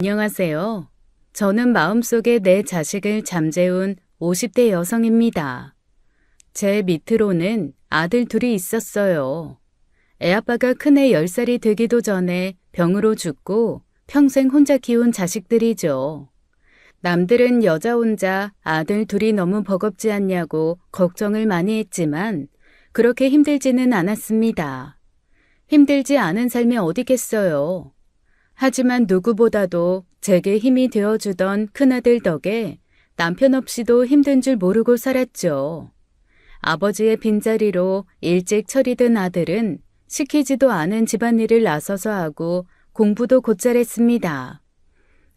안녕하세요. 저는 마음속에 내 자식을 잠재운 50대 여성입니다. 제 밑으로는 아들 둘이 있었어요. 애아빠가 큰애 10살이 되기도 전에 병으로 죽고 평생 혼자 키운 자식들이죠. 남들은 여자 혼자 아들 둘이 너무 버겁지 않냐고 걱정을 많이 했지만 그렇게 힘들지는 않았습니다. 힘들지 않은 삶이 어디겠어요. 하지만 누구보다도 제게 힘이 되어주던 큰아들 덕에 남편 없이도 힘든 줄 모르고 살았죠. 아버지의 빈자리로 일찍 처리된 아들은 시키지도 않은 집안일을 나서서 하고 공부도 곧잘 했습니다.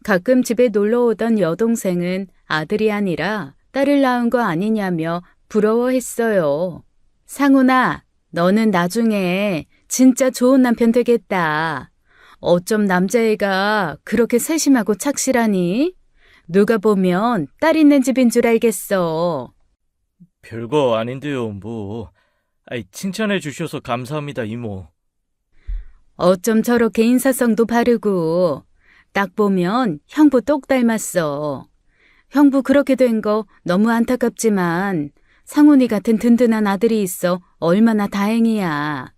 가끔 집에 놀러 오던 여동생은 아들이 아니라 딸을 낳은 거 아니냐며 부러워했어요. 상훈아, 너는 나중에 진짜 좋은 남편 되겠다. 어쩜 남자애가 그렇게 세심하고 착실하니? 누가 보면 딸 있는 집인 줄 알겠어. 별거 아닌데요, 뭐. 칭찬해 주셔서 감사합니다, 이모. 어쩜 저렇게 인사성도 바르고 딱 보면 형부 똑 닮았어. 형부 그렇게 된 거 너무 안타깝지만 상훈이 같은 든든한 아들이 있어 얼마나 다행이야.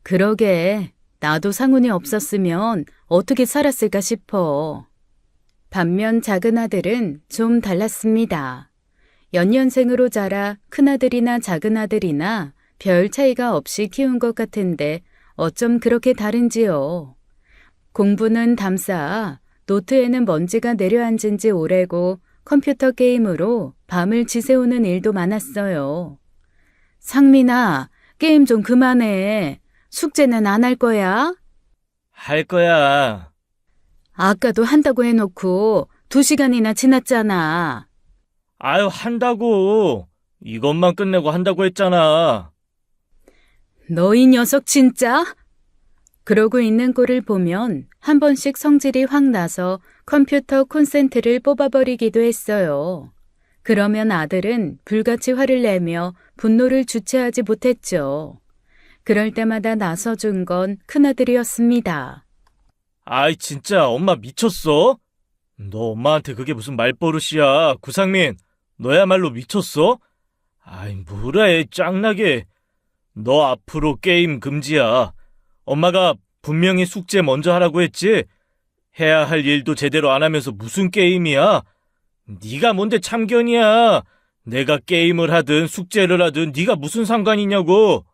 그러게 나도 상훈이 없었으면 어떻게 살았을까 싶어. 반면 작은 아들은 좀 달랐습니다. 연년생으로 자라 큰아들이나 작은아들이나 별 차이가 없이 키운 것 같은데 어쩜 그렇게 다른지요. 공부는 담쌓아 노트에는 먼지가 내려앉은 지 오래고 컴퓨터 게임으로 밤을 지새우는 일도 많았어요. 상민아, 게임 좀 그만해. 숙제는 안 할 거야? 할 거야. 아까도 한다고 해놓고 2시간이나 지났잖아. 아유, 한다고. 이것만 끝내고 한다고 했잖아. 너 이 녀석 진짜? 그러고 있는 꼴을 보면 한 번씩 성질이 확 나서 컴퓨터 콘센트를 뽑아버리기도 했어요. 그러면 아들은 불같이 화를 내며 분노를 주체하지 못했죠. 그럴 때마다 나서준 건 큰아들이었습니다. 진짜 엄마 미쳤어? 너 엄마한테 그게 무슨 말버릇이야. 구상민, 너야말로 미쳤어? 뭐라 짱나게. 너 앞으로 게임 금지야. 엄마가 분명히 숙제 먼저 하라고 했지? 해야 할 일도 제대로 안 하면서 무슨 게임이야? 네가 뭔데 참견이야. 내가 게임을 하든 숙제를 하든 네가 무슨 상관이냐고.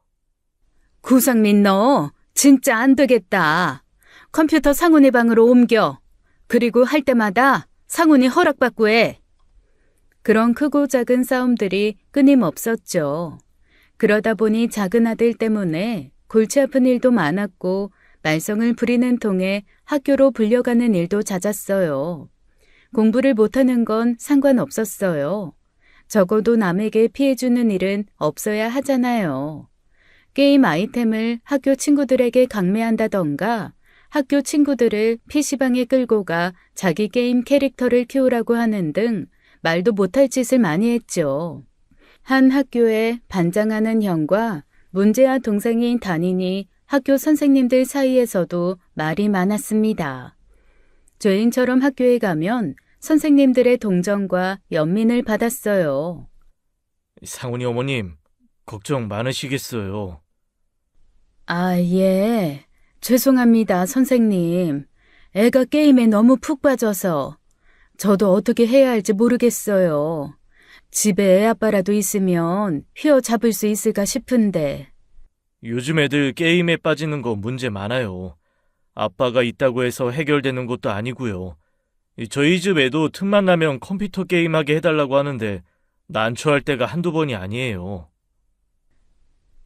구상민 너 진짜 안 되겠다. 컴퓨터 상훈이 방으로 옮겨. 그리고 할 때마다 상훈이 허락받고 해. 그런 크고 작은 싸움들이 끊임없었죠. 그러다 보니 작은 아들 때문에 골치 아픈 일도 많았고 말썽을 부리는 통에 학교로 불려가는 일도 잦았어요. 공부를 못하는 건 상관없었어요. 적어도 남에게 피해주는 일은 없어야 하잖아요. 게임 아이템을 학교 친구들에게 강매한다던가 학교 친구들을 PC방에 끌고 가 자기 게임 캐릭터를 키우라고 하는 등 말도 못할 짓을 많이 했죠. 한 학교에 반장하는 형과 문제아 동생인 담임이 학교 선생님들 사이에서도 말이 많았습니다. 죄인처럼 학교에 가면 선생님들의 동정과 연민을 받았어요. 상훈이 어머님, 걱정 많으시겠어요. 예. 죄송합니다, 선생님. 애가 게임에 너무 푹 빠져서 저도 어떻게 해야 할지 모르겠어요. 집에 애 아빠라도 있으면 휘어잡을 수 있을까 싶은데. 요즘 애들 게임에 빠지는 거 문제 많아요. 아빠가 있다고 해서 해결되는 것도 아니고요. 저희 집 애도 틈만 나면 컴퓨터 게임하게 해달라고 하는데 난처할 때가 한두 번이 아니에요.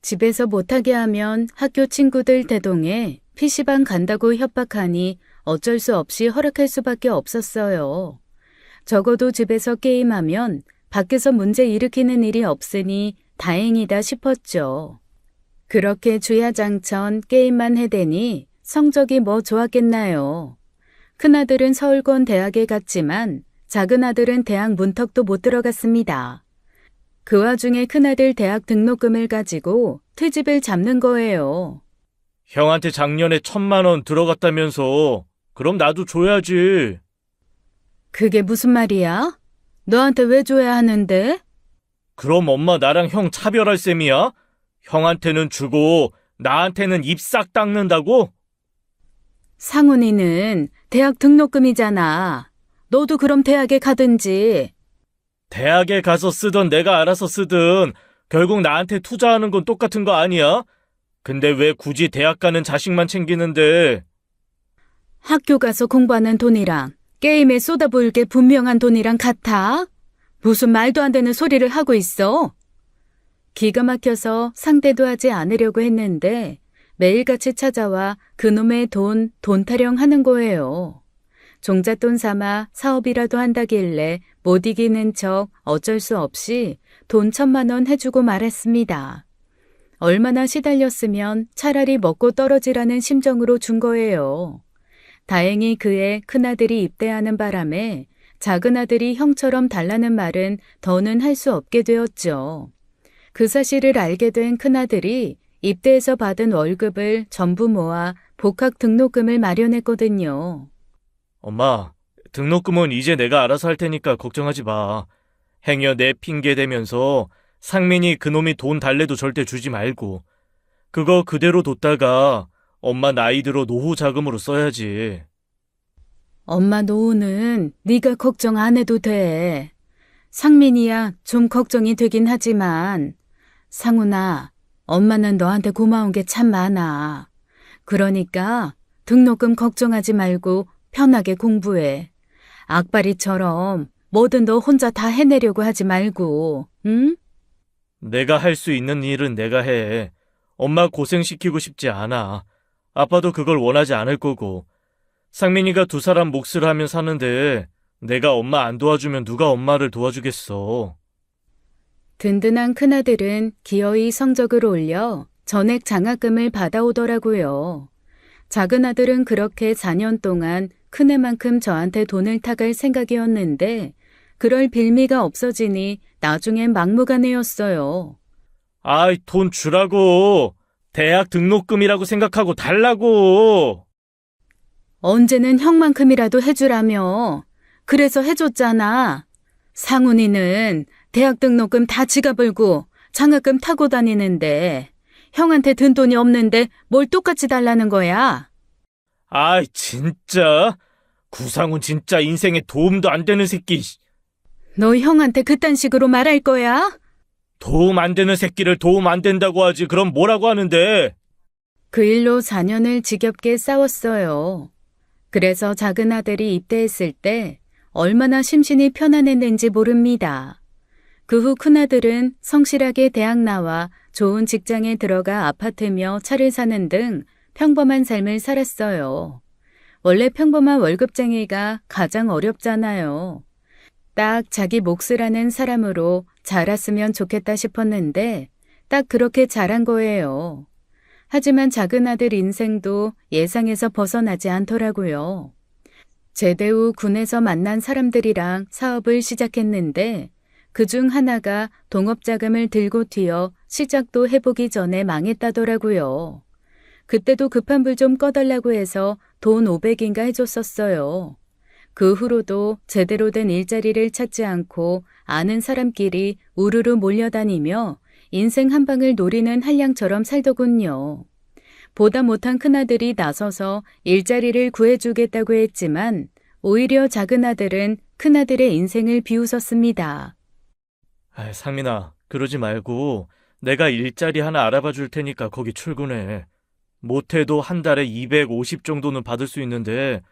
집에서 못하게 하면 학교 친구들 대동해 PC방 간다고 협박하니 어쩔 수 없이 허락할 수밖에 없었어요. 적어도 집에서 게임하면 밖에서 문제 일으키는 일이 없으니 다행이다 싶었죠. 그렇게 주야장천 게임만 해대니 성적이 뭐 좋았겠나요. 큰아들은 서울권 대학에 갔지만 작은아들은 대학 문턱도 못 들어갔습니다. 그 와중에 큰아들 대학 등록금을 가지고 트집을 잡는 거예요. 형한테 작년에 1,000만 원 들어갔다면서 그럼 나도 줘야지. 그게 무슨 말이야? 너한테 왜 줘야 하는데? 그럼 엄마 나랑 형 차별할 셈이야? 형한테는 주고 나한테는 입 싹 닦는다고? 상훈이는 대학 등록금이잖아. 너도 그럼 대학에 가든지. 대학에 가서 쓰던 내가 알아서 쓰든 결국 나한테 투자하는 건 똑같은 거 아니야? 근데 왜 굳이 대학 가는 자식만 챙기는데? 학교 가서 공부하는 돈이랑 게임에 쏟아부을 게 분명한 돈이랑 같아? 무슨 말도 안 되는 소리를 하고 있어? 기가 막혀서 상대도 하지 않으려고 했는데 매일같이 찾아와 그놈의 돈 타령하는 거예요. 종잣돈 삼아 사업이라도 한다길래 못 이기는 척 어쩔 수 없이 돈 1,000만 원 해주고 말았습니다. 얼마나 시달렸으면 차라리 먹고 떨어지라는 심정으로 준 거예요. 다행히 그의 큰아들이 입대하는 바람에 작은아들이 형처럼 달라는 말은 더는 할 수 없게 되었죠. 그 사실을 알게 된 큰아들이 입대해서 받은 월급을 전부 모아 복학 등록금을 마련했거든요. 엄마, 등록금은 이제 내가 알아서 할 테니까 걱정하지 마. 행여 내 핑계 대면서 상민이 그놈이 돈 달래도 절대 주지 말고. 그거 그대로 뒀다가 엄마 나이 들어 노후 자금으로 써야지. 엄마 노후는 네가 걱정 안 해도 돼. 상민이야 좀 걱정이 되긴 하지만 상훈아, 엄마는 너한테 고마운 게 참 많아. 그러니까 등록금 걱정하지 말고 편하게 공부해. 악바리처럼 뭐든 너 혼자 다 해내려고 하지 말고, 응? 내가 할 수 있는 일은 내가 해. 엄마 고생시키고 싶지 않아. 아빠도 그걸 원하지 않을 거고. 상민이가 두 사람 몫을 하면 사는데 내가 엄마 안 도와주면 누가 엄마를 도와주겠어. 든든한 큰아들은 기어이 성적을 올려 전액 장학금을 받아오더라고요. 작은아들은 그렇게 4년 동안 큰애만큼 저한테 돈을 타갈 생각이었는데 그럴 빌미가 없어지니 나중엔 막무가내였어요. 아이, 돈 주라고. 대학 등록금이라고 생각하고 달라고. 언제는 형만큼이라도 해주라며. 그래서 해줬잖아. 상훈이는 대학 등록금 다 지가 벌고 장학금 타고 다니는데 형한테 든 돈이 없는데 뭘 똑같이 달라는 거야? 아이, 진짜. 구상훈 진짜 인생에 도움도 안 되는 새끼. 너 형한테 그딴 식으로 말할 거야? 도움 안 되는 새끼를 도움 안 된다고 하지. 그럼 뭐라고 하는데? 그 일로 4년을 지겹게 싸웠어요. 그래서 작은 아들이 입대했을 때 얼마나 심신이 편안했는지 모릅니다. 그 후 큰아들은 성실하게 대학 나와 좋은 직장에 들어가 아파트며 차를 사는 등 평범한 삶을 살았어요. 원래 평범한 월급쟁이가 가장 어렵잖아요. 딱 자기 몫을 하는 사람으로 자랐으면 좋겠다 싶었는데 딱 그렇게 자란 거예요. 하지만 작은 아들 인생도 예상에서 벗어나지 않더라고요. 제대 후 군에서 만난 사람들이랑 사업을 시작했는데 그중 하나가 동업자금을 들고 튀어 시작도 해보기 전에 망했다더라고요. 그때도 급한 불 좀 꺼달라고 해서 돈 500인가 해줬었어요. 그 후로도 제대로 된 일자리를 찾지 않고 아는 사람끼리 우르르 몰려다니며 인생 한 방을 노리는 한량처럼 살더군요. 보다 못한 큰아들이 나서서 일자리를 구해주겠다고 했지만 오히려 작은 아들은 큰아들의 인생을 비웃었습니다. 아이, 상민아, 그러지 말고 내가 일자리 하나 알아봐 줄 테니까 거기 출근해. 못해도 한 달에 250 정도는 받을 수 있는데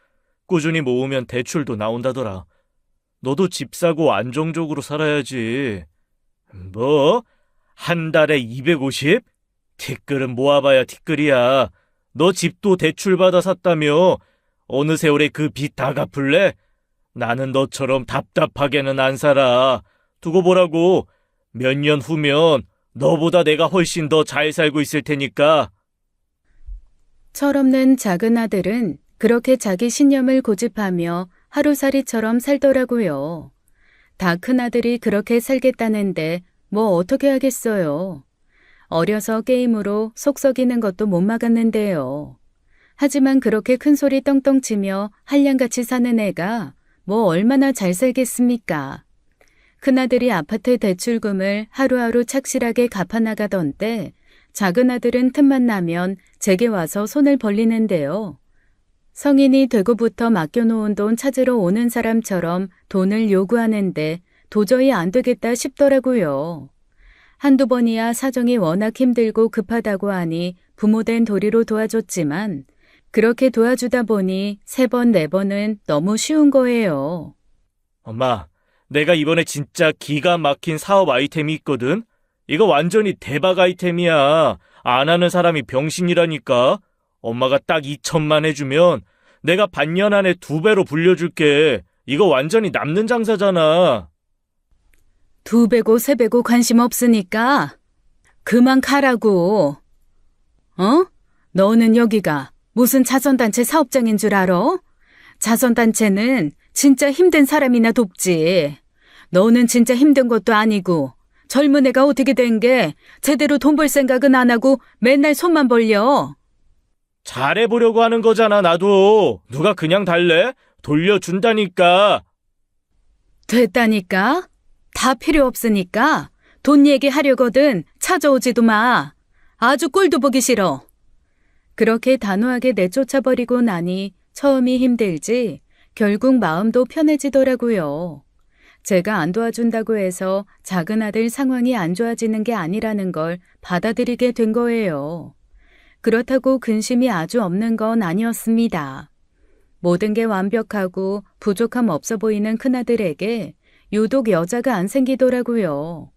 꾸준히 모으면 대출도 나온다더라. 너도 집 사고 안정적으로 살아야지. 뭐? 한 달에 250? 티끌은 모아봐야 티끌이야. 너 집도 대출받아 샀다며. 어느 세월에 그 빚 다 갚을래? 나는 너처럼 답답하게는 안 살아. 두고 보라고. 몇 년 후면 너보다 내가 훨씬 더 잘 살고 있을 테니까. 철없는 작은 아들은 그렇게 자기 신념을 고집하며 하루살이처럼 살더라고요. 다 큰아들이 그렇게 살겠다는데 뭐 어떻게 하겠어요. 어려서 게임으로 속 썩이는 것도 못 막았는데요. 하지만 그렇게 큰 소리 떵떵 치며 한량같이 사는 애가 뭐 얼마나 잘 살겠습니까? 큰아들이 아파트 대출금을 하루하루 착실하게 갚아나가던 때 작은 아들은 틈만 나면 제게 와서 손을 벌리는데요. 성인이 되고부터 맡겨놓은 돈 찾으러 오는 사람처럼 돈을 요구하는데 도저히 안 되겠다 싶더라고요. 한두 번이야 사정이 워낙 힘들고 급하다고 하니 부모된 도리로 도와줬지만 그렇게 도와주다 보니 3번, 4번은 너무 쉬운 거예요. 엄마, 내가 이번에 진짜 기가 막힌 사업 아이템이 있거든? 이거 완전히 대박 아이템이야. 안 하는 사람이 병신이라니까. 엄마가 딱 2천만 해주면 내가 반년 안에 2배로 불려줄게. 이거 완전히 남는 장사잖아. 2배고 3배고 관심 없으니까 그만 가라고. 어? 너는 여기가 무슨 자선단체 사업장인 줄 알아? 자선단체는 진짜 힘든 사람이나 돕지. 너는 진짜 힘든 것도 아니고 젊은 애가 어떻게 된 게 제대로 돈 벌 생각은 안 하고 맨날 손만 벌려. 잘해보려고 하는 거잖아, 나도. 누가 그냥 달래? 돌려준다니까. 됐다니까? 다 필요 없으니까 돈 얘기하려거든 찾아오지도 마. 아주 꼴도 보기 싫어. 그렇게 단호하게 내쫓아버리고 나니 처음이 힘들지 결국 마음도 편해지더라고요. 제가 안 도와준다고 해서 작은 아들 상황이 안 좋아지는 게 아니라는 걸 받아들이게 된 거예요. 그렇다고 근심이 아주 없는 건 아니었습니다. 모든 게 완벽하고 부족함 없어 보이는 큰아들에게 유독 여자가 안 생기더라고요.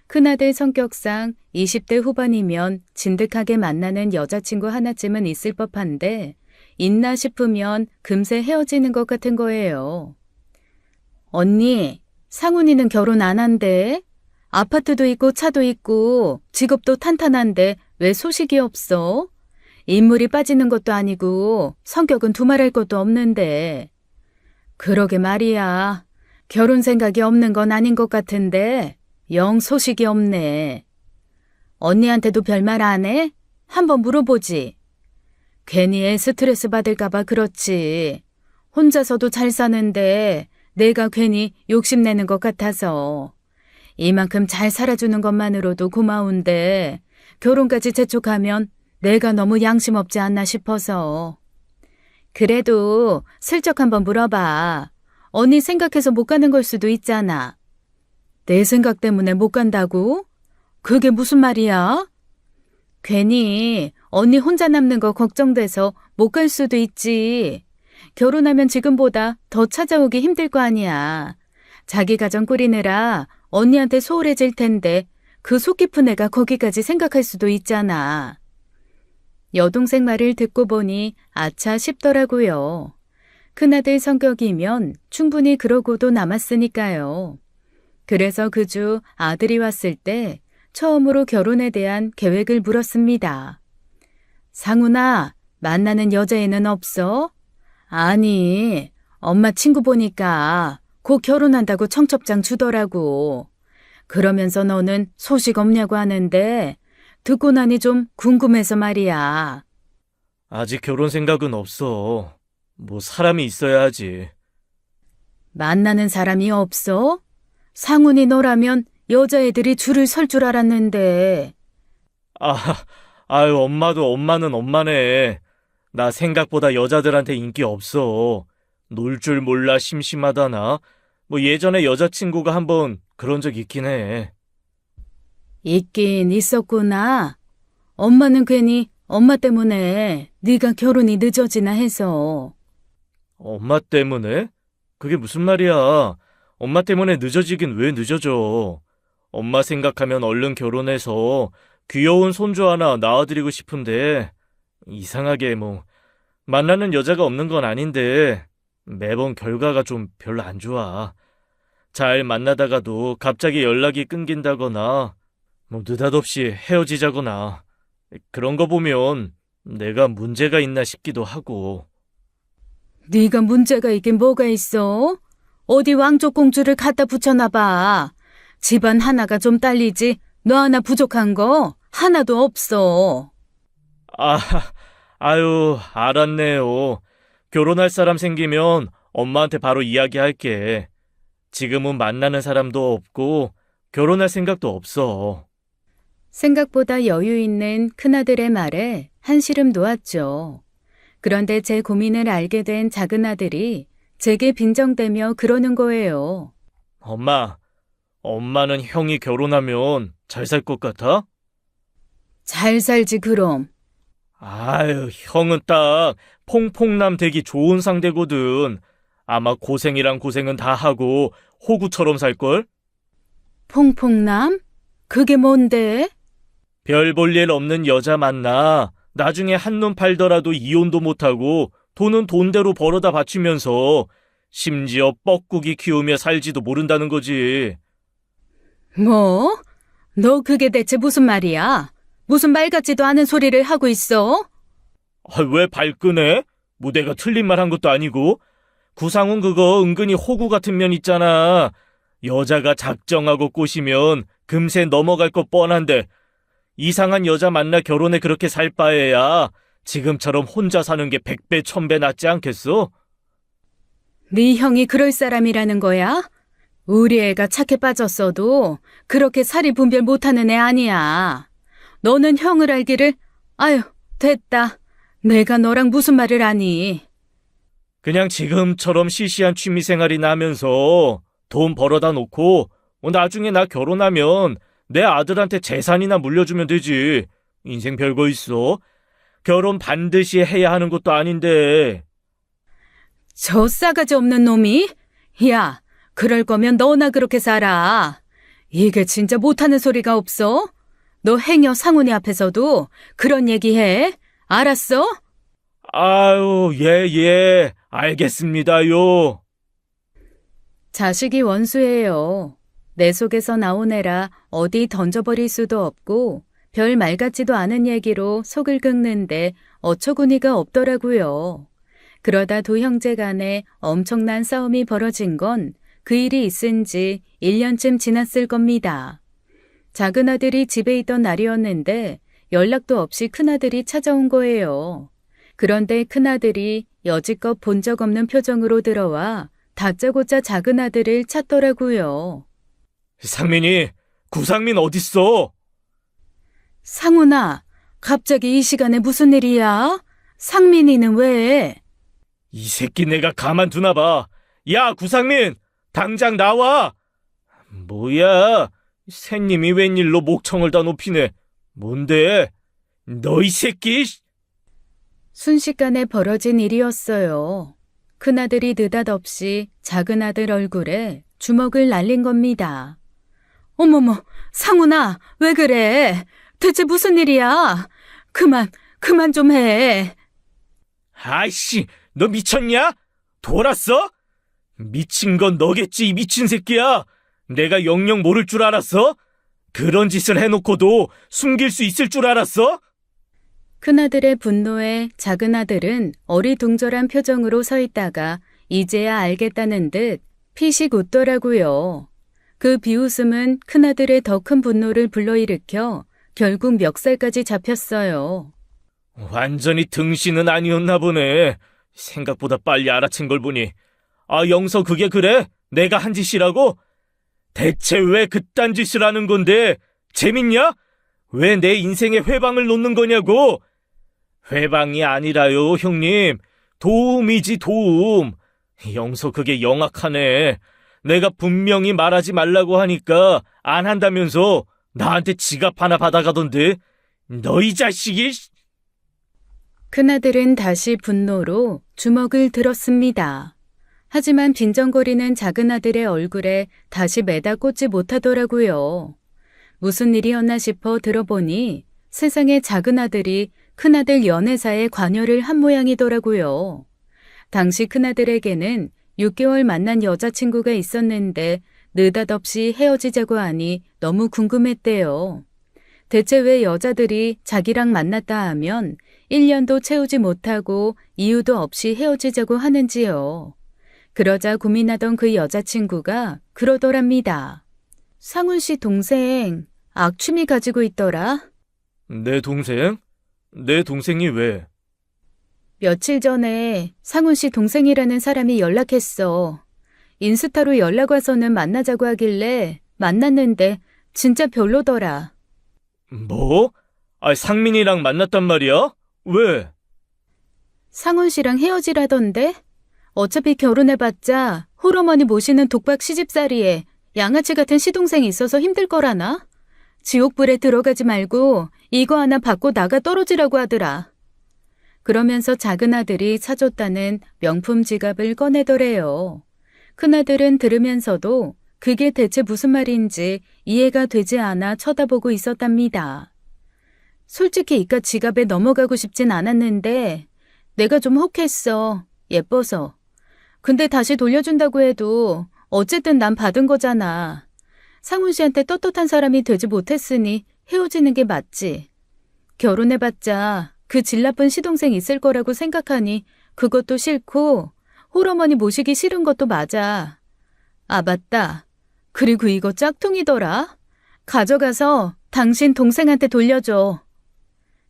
큰아들 성격상 20대 후반이면 진득하게 만나는 여자친구 하나쯤은 있을 법한데 있나 싶으면 금세 헤어지는 것 같은 거예요. 언니, 상훈이는 결혼 안 한대? 아파트도 있고 차도 있고 직업도 탄탄한데 왜 소식이 없어? 인물이 빠지는 것도 아니고 성격은 두말할 것도 없는데. 그러게 말이야. 결혼 생각이 없는 건 아닌 것 같은데 영 소식이 없네. 언니한테도 별말 안 해? 한번 물어보지. 괜히 애 스트레스 받을까 봐 그렇지. 혼자서도 잘 사는데 내가 괜히 욕심내는 것 같아서. 이만큼 잘 살아주는 것만으로도 고마운데 결혼까지 재촉하면 내가 너무 양심 없지 않나 싶어서. 그래도 슬쩍 한번 물어봐. 언니 생각해서 못 가는 걸 수도 있잖아. 내 생각 때문에 못 간다고? 그게 무슨 말이야? 괜히 언니 혼자 남는 거 걱정돼서 못 갈 수도 있지. 결혼하면 지금보다 더 찾아오기 힘들 거 아니야. 자기 가정 꾸리느라 언니한테 소홀해질 텐데 그 속 깊은 애가 거기까지 생각할 수도 있잖아. 여동생 말을 듣고 보니 아차 싶더라고요. 큰아들 성격이면 충분히 그러고도 남았으니까요. 그래서 그 주 아들이 왔을 때 처음으로 결혼에 대한 계획을 물었습니다. 상훈아, 만나는 여자애는 없어? 아니, 엄마 친구 보니까 곧 결혼한다고 청첩장 주더라고. 그러면서 너는 소식 없냐고 하는데 듣고 나니 좀 궁금해서 말이야. 아직 결혼 생각은 없어. 뭐 사람이 있어야 하지. 만나는 사람이 없어? 상훈이 너라면 여자애들이 줄을 설 줄 알았는데. 아, 아유, 엄마는 엄마네. 나 생각보다 여자들한테 인기 없어. 놀 줄 몰라 심심하다나. 뭐 예전에 여자친구가 한번 그런 적 있긴 해. 있긴 있었구나. 엄마는 괜히 엄마 때문에 네가 결혼이 늦어지나 해서. 엄마 때문에? 그게 무슨 말이야. 엄마 때문에 늦어지긴 왜 늦어져. 엄마 생각하면 얼른 결혼해서 귀여운 손주 하나 낳아드리고 싶은데 이상하게 뭐 만나는 여자가 없는 건 아닌데 매번 결과가 좀 별로 안 좋아. 잘 만나다가도 갑자기 연락이 끊긴다거나 뭐 느닷없이 헤어지자거나 그런 거 보면 내가 문제가 있나 싶기도 하고. 네가 문제가 있긴 뭐가 있어? 어디 왕족 공주를 갖다 붙여놔 봐. 집안 하나가 좀 딸리지 너 하나 부족한 거 하나도 없어. 아, 아유, 알았네요. 결혼할 사람 생기면 엄마한테 바로 이야기할게. 지금은 만나는 사람도 없고 결혼할 생각도 없어. 생각보다 여유 있는 큰아들의 말에 한시름 놓았죠. 그런데 제 고민을 알게 된 작은아들이 제게 빈정대며 그러는 거예요. 엄마는 형이 결혼하면 잘 살 것 같아? 잘 살지 그럼. 아유, 형은 딱 퐁퐁남 되기 좋은 상대거든. 아마 고생이랑 고생은 다 하고 호구처럼 살걸? 퐁퐁남? 그게 뭔데? 별 볼 일 없는 여자 만나 나중에 한눈 팔더라도 이혼도 못하고 돈은 돈대로 벌어다 바치면서 심지어 뻐꾸기 키우며 살지도 모른다는 거지. 뭐? 너 그게 대체 무슨 말이야? 무슨 말 같지도 않은 소리를 하고 있어? 왜 발끈해? 뭐 내가 틀린 말 한 것도 아니고. 구상훈 그거 은근히 호구 같은 면 있잖아. 여자가 작정하고 꼬시면 금세 넘어갈 거 뻔한데 이상한 여자 만나 결혼에 그렇게 살 바에야 지금처럼 혼자 사는 게 100배 1000배 낫지 않겠어? 네 형이 그럴 사람이라는 거야? 우리 애가 착해 빠졌어도 그렇게 사리 분별 못하는 애 아니야. 너는 형을 알기를 아유 됐다. 내가 너랑 무슨 말을 하니. 그냥 지금처럼 시시한 취미생활이나 하면서 돈 벌어다 놓고 나중에 나 결혼하면 내 아들한테 재산이나 물려주면 되지. 인생 별거 있어. 결혼 반드시 해야 하는 것도 아닌데. 저 싸가지 없는 놈이? 야, 그럴 거면 너나 그렇게 살아. 이게 진짜 못하는 소리가 없어? 너 행여 상훈이 앞에서도 그런 얘기해. 알았어? 아유, 예, 알겠습니다요. 자식이 원수예요. 내 속에서 나온 애라 어디 던져버릴 수도 없고 별 말 같지도 않은 얘기로 속을 긁는데 어처구니가 없더라고요. 그러다 두 형제 간에 엄청난 싸움이 벌어진 건 그 일이 있은 지 1년쯤 지났을 겁니다. 작은 아들이 집에 있던 날이었는데 연락도 없이 큰아들이 찾아온 거예요. 그런데 큰아들이 여지껏 본 적 없는 표정으로 들어와 다짜고짜 작은 아들을 찾더라고요. 상민이, 구상민 어딨어? 상훈아, 갑자기 이 시간에 무슨 일이야? 상민이는 왜? 이 새끼 내가 가만두나 봐. 야, 구상민! 당장 나와! 뭐야? 새님이 웬일로 목청을 다 높이네. 뭔데? 너 이 새끼! 순식간에 벌어진 일이었어요. 큰아들이 느닷없이 작은아들 얼굴에 주먹을 날린 겁니다. 어머머, 상훈아, 왜 그래? 대체 무슨 일이야? 그만 좀 해. 아이씨, 너 미쳤냐? 돌았어? 미친 건 너겠지, 이 미친 새끼야. 내가 영영 모를 줄 알았어? 그런 짓을 해놓고도 숨길 수 있을 줄 알았어? 큰아들의 분노에 작은아들은 어리둥절한 표정으로 서 있다가 이제야 알겠다는 듯 피식 웃더라고요. 그 비웃음은 큰아들의 더 큰 분노를 불러일으켜 결국 멱살까지 잡혔어요. 완전히 등신은 아니었나 보네. 생각보다 빨리 알아챈 걸 보니. 아, 영서 그게 그래? 내가 한 짓이라고? 대체 왜 그딴 짓을 하는 건데? 재밌냐? 왜 내 인생에 회방을 놓는 거냐고? 회방이 아니라요, 형님. 도움이지, 도움. 영서 그게 영악하네. 내가 분명히 말하지 말라고 하니까 안 한다면서 나한테 지갑 하나 받아가던데. 너 이 자식이... 큰아들은 다시 분노로 주먹을 들었습니다. 하지만 빈정거리는 작은아들의 얼굴에 다시 매다 꽂지 못하더라고요. 무슨 일이었나 싶어 들어보니 세상에 작은아들이 큰아들 연애사에 관여를 한 모양이더라고요. 당시 큰아들에게는 6개월 만난 여자친구가 있었는데 느닷없이 헤어지자고 하니 너무 궁금했대요. 대체 왜 여자들이 자기랑 만났다 하면 1년도 채우지 못하고 이유도 없이 헤어지자고 하는지요. 그러자 고민하던 그 여자친구가 그러더랍니다. 상훈 씨 동생 악취미 가지고 있더라. 내 동생? 내 동생이 왜? 며칠 전에 상훈 씨 동생이라는 사람이 연락했어. 인스타로 연락 와서는 만나자고 하길래 만났는데 진짜 별로더라. 뭐? 상민이랑 만났단 말이야? 왜? 상훈 씨랑 헤어지라던데? 어차피 결혼해봤자 홀어머니 모시는 독박 시집살이에 양아치 같은 시동생이 있어서 힘들 거라나? 지옥불에 들어가지 말고 이거 하나 받고 나가 떨어지라고 하더라. 그러면서 작은 아들이 사줬다는 명품 지갑을 꺼내더래요. 큰아들은 들으면서도 그게 대체 무슨 말인지 이해가 되지 않아 쳐다보고 있었답니다. 솔직히 이깟 지갑에 넘어가고 싶진 않았는데 내가 좀 혹했어. 예뻐서. 근데 다시 돌려준다고 해도 어쨌든 난 받은 거잖아. 상훈 씨한테 떳떳한 사람이 되지 못했으니 헤어지는 게 맞지. 결혼해봤자 그 질 나쁜 시동생 있을 거라고 생각하니 그것도 싫고 홀어머니 모시기 싫은 것도 맞아. 아, 맞다. 그리고 이거 짝퉁이더라. 가져가서 당신 동생한테 돌려줘.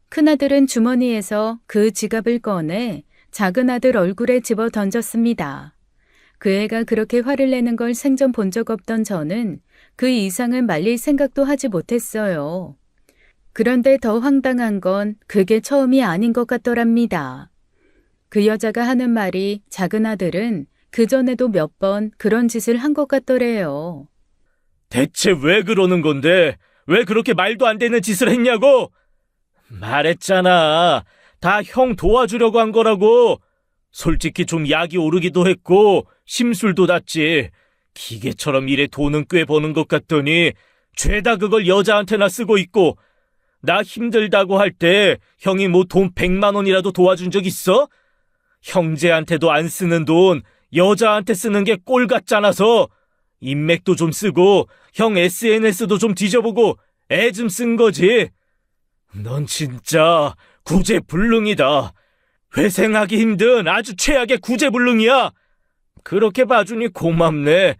큰아들은 주머니에서 그 지갑을 꺼내 작은 아들 얼굴에 집어 던졌습니다. 그 애가 그렇게 화를 내는 걸 생전 본 적 없던 저는 그 이상을 말릴 생각도 하지 못했어요. 그런데 더 황당한 건 그게 처음이 아닌 것 같더랍니다. 그 여자가 하는 말이 작은 아들은 그전에도 몇 번 그런 짓을 한 것 같더래요. 대체 왜 그러는 건데? 왜 그렇게 말도 안 되는 짓을 했냐고? 말했잖아. 다 형 도와주려고 한 거라고. 솔직히 좀 약이 오르기도 했고 심술도 났지. 기계처럼 일에 돈은 꽤 버는 것 같더니 죄다 그걸 여자한테나 쓰고 있고, 나 힘들다고 할 때 형이 뭐 돈 100만 원이라도 도와준 적 있어? 형제한테도 안 쓰는 돈 여자한테 쓰는 게 꼴 같잖아서 인맥도 좀 쓰고 형 SNS도 좀 뒤져보고 애 좀 쓴 거지. 넌 진짜 구제불능이다. 회생하기 힘든 아주 최악의 구제불능이야. 그렇게 봐주니 고맙네.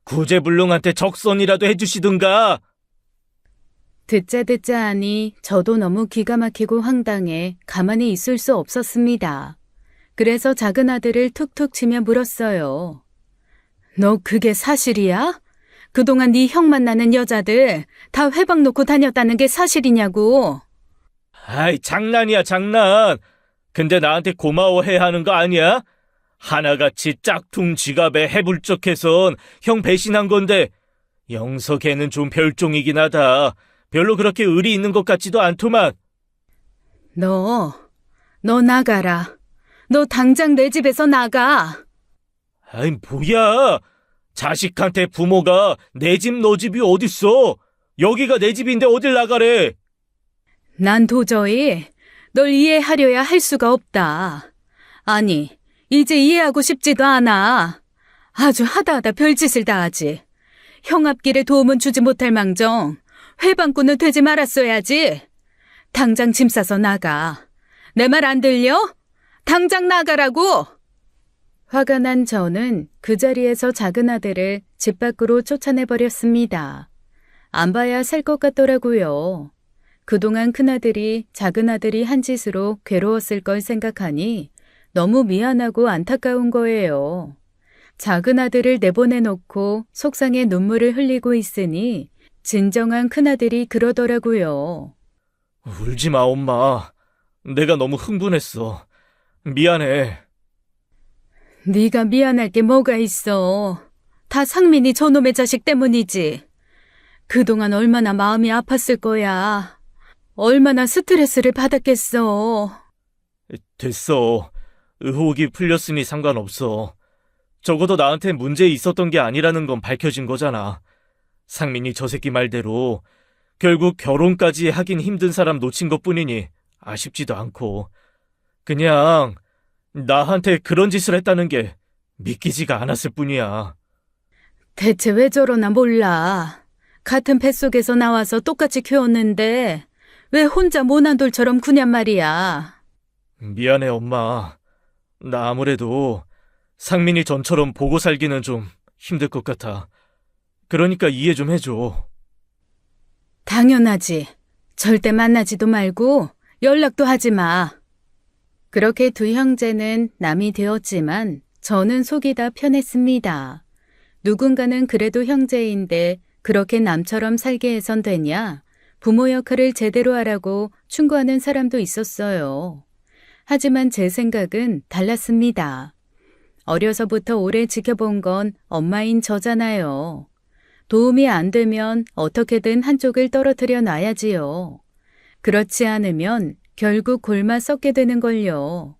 구제불능한테 적선이라도 해주시든가. 듣자 하니 저도 너무 기가 막히고 황당해 가만히 있을 수 없었습니다. 그래서 작은 아들을 툭툭 치며 물었어요. 너 그게 사실이야? 그동안 네 형 만나는 여자들 다 회방 놓고 다녔다는 게 사실이냐고. 아이, 장난이야, 장난. 근데 나한테 고마워해야 하는 거 아니야? 하나같이 짝퉁 지갑에 해불쩍해선 형 배신한 건데, 영석애는 좀 별종이긴 하다. 별로 그렇게 의리 있는 것 같지도 않더만. 너 나가라. 너 당장 내 집에서 나가. 아이, 뭐야. 자식한테 부모가 내 집, 너 집이 어딨어? 여기가 내 집인데 어딜 나가래? 난 도저히 널 이해하려야 할 수가 없다. 아니, 이제 이해하고 싶지도 않아. 아주 하다 별짓을 다 하지. 형 앞길에 도움은 주지 못할 망정 회방꾼은 되지 말았어야지. 당장 짐 싸서 나가. 내 말 안 들려? 당장 나가라고! 화가 난 저는 그 자리에서 작은 아들을 집 밖으로 쫓아내버렸습니다. 안 봐야 살 것 같더라고요. 그동안 큰아들이 작은 아들이 한 짓으로 괴로웠을 걸 생각하니 너무 미안하고 안타까운 거예요. 작은 아들을 내보내놓고 속상해 눈물을 흘리고 있으니 진정한 큰아들이 그러더라고요. 울지 마, 엄마. 내가 너무 흥분했어. 미안해. 네가 미안할 게 뭐가 있어. 다 상민이 저놈의 자식 때문이지. 그동안 얼마나 마음이 아팠을 거야. 얼마나 스트레스를 받았겠어. 됐어. 의혹이 풀렸으니 상관없어. 적어도 나한테 문제 있었던 게 아니라는 건 밝혀진 거잖아. 상민이 저 새끼 말대로 결국 결혼까지 하긴 힘든 사람 놓친 것뿐이니 아쉽지도 않고, 그냥 나한테 그런 짓을 했다는 게 믿기지가 않았을 뿐이야. 대체 왜 저러나 몰라. 같은 뱃속에서 나와서 똑같이 키웠는데 왜 혼자 모난 돌처럼 구냔 말이야. 미안해, 엄마. 나 아무래도 상민이 전처럼 보고 살기는 좀 힘들 것 같아. 그러니까 이해 좀 해줘. 당연하지. 절대 만나지도 말고 연락도 하지 마. 그렇게 두 형제는 남이 되었지만 저는 속이 다 편했습니다. 누군가는 그래도 형제인데 그렇게 남처럼 살게 해선 되냐? 부모 역할을 제대로 하라고 충고하는 사람도 있었어요. 하지만 제 생각은 달랐습니다. 어려서부터 오래 지켜본 건 엄마인 저잖아요. 도움이 안 되면 어떻게든 한쪽을 떨어뜨려 놔야지요. 그렇지 않으면 결국 골마 썩게 되는 걸요.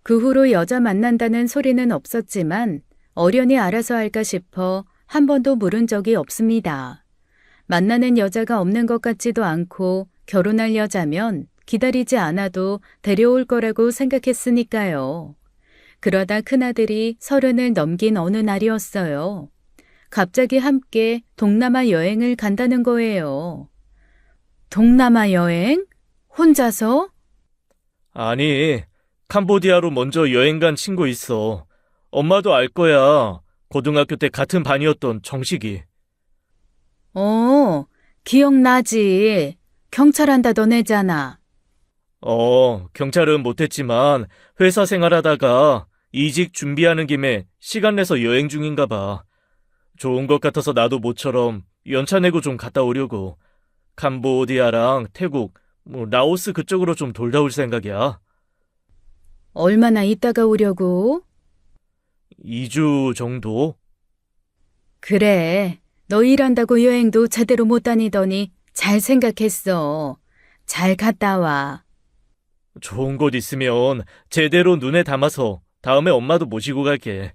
그 후로 여자 만난다는 소리는 없었지만 어련히 알아서 할까 싶어 한 번도 물은 적이 없습니다. 만나는 여자가 없는 것 같지도 않고 결혼할 여자면 기다리지 않아도 데려올 거라고 생각했으니까요. 그러다 큰아들이 30을 넘긴 어느 날이었어요. 갑자기 함께 동남아 여행을 간다는 거예요. 동남아 여행? 혼자서? 아니, 캄보디아로 먼저 여행 간 친구 있어. 엄마도 알 거야. 고등학교 때 같은 반이었던 정식이. 기억나지. 경찰한다던 애잖아. 경찰은 못했지만 회사 생활하다가 이직 준비하는 김에 시간 내서 여행 중인가 봐. 좋은 것 같아서 나도 모처럼 연차 내고 좀 갔다 오려고. 캄보디아랑 태국, 라오스 그쪽으로 좀 돌다 올 생각이야. 얼마나 있다가 오려고? 2주 정도? 그래. 너 일한다고 여행도 제대로 못 다니더니 잘 생각했어. 잘 갔다 와. 좋은 곳 있으면 제대로 눈에 담아서 다음에 엄마도 모시고 갈게.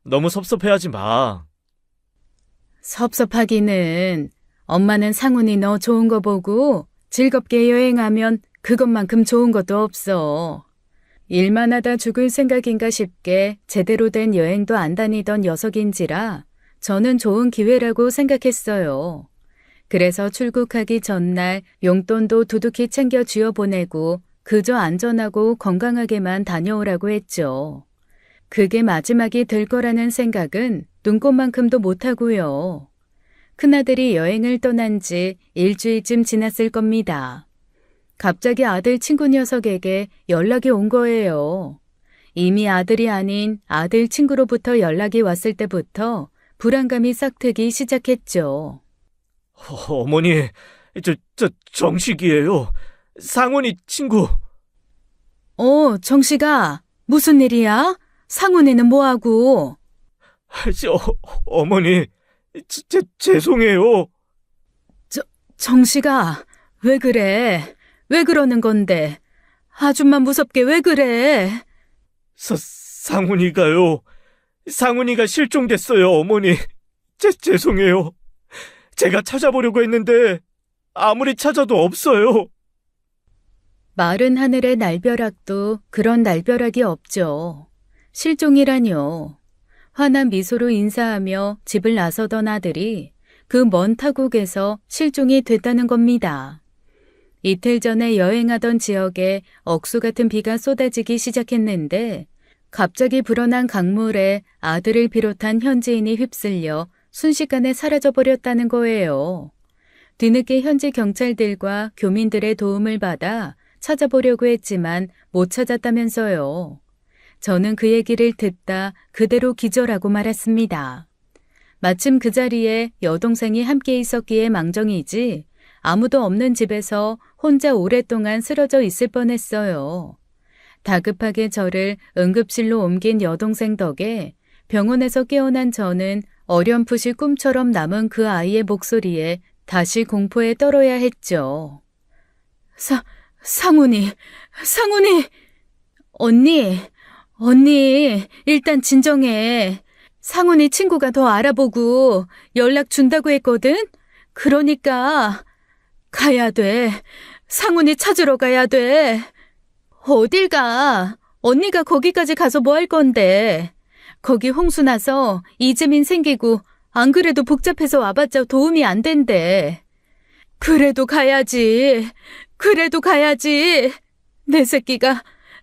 너무 섭섭해하지 마. 섭섭하기는 엄마는 상훈이 너 좋은 거 보고 즐겁게 여행하면 그것만큼 좋은 것도 없어. 일만 하다 죽을 생각인가 싶게 제대로 된 여행도 안 다니던 녀석인지라 저는 좋은 기회라고 생각했어요. 그래서 출국하기 전날 용돈도 두둑히 챙겨 쥐어보내고 그저 안전하고 건강하게만 다녀오라고 했죠. 그게 마지막이 될 거라는 생각은 눈꼽만큼도 못하고요. 큰아들이 여행을 떠난 지 일주일쯤 지났을 겁니다. 갑자기 아들 친구 녀석에게 연락이 온 거예요. 이미 아들이 아닌 아들 친구로부터 연락이 왔을 때부터 불안감이 싹트기 시작했죠. 어머니, 정식이에요. 상훈이 친구. 정식아, 무슨 일이야? 상훈이는 뭐하고? 어머니, 죄송해요. 정식아, 왜 그래? 왜 그러는 건데? 아줌마 무섭게 왜 그래? 상훈이가요. 상훈이가 실종됐어요, 어머니. 죄송해요. 제가 찾아보려고 했는데 아무리 찾아도 없어요. 마른 하늘의 날벼락도 그런 날벼락이 없죠. 실종이라뇨. 환한 미소로 인사하며 집을 나서던 아들이 그 먼 타국에서 실종이 됐다는 겁니다. 이틀 전에 여행하던 지역에 억수 같은 비가 쏟아지기 시작했는데 갑자기 불어난 강물에 아들을 비롯한 현지인이 휩쓸려 순식간에 사라져버렸다는 거예요. 뒤늦게 현지 경찰들과 교민들의 도움을 받아 찾아보려고 했지만 못 찾았다면서요. 저는 그 얘기를 듣다 그대로 기절하고 말았습니다. 마침 그 자리에 여동생이 함께 있었기에 망정이지 아무도 없는 집에서 혼자 오랫동안 쓰러져 있을 뻔했어요. 다급하게 저를 응급실로 옮긴 여동생 덕에 병원에서 깨어난 저는 어렴풋이 꿈처럼 남은 그 아이의 목소리에 다시 공포에 떨어야 했죠. 상훈이! 언니, 일단 진정해. 상훈이 친구가 더 알아보고 연락 준다고 했거든? 그러니까 가야 돼. 상훈이 찾으러 가야 돼. 어딜 가? 언니가 거기까지 가서 뭐 할 건데? 거기 홍수 나서 이재민 생기고 안 그래도 복잡해서 와봤자 도움이 안 된대. 그래도 가야지.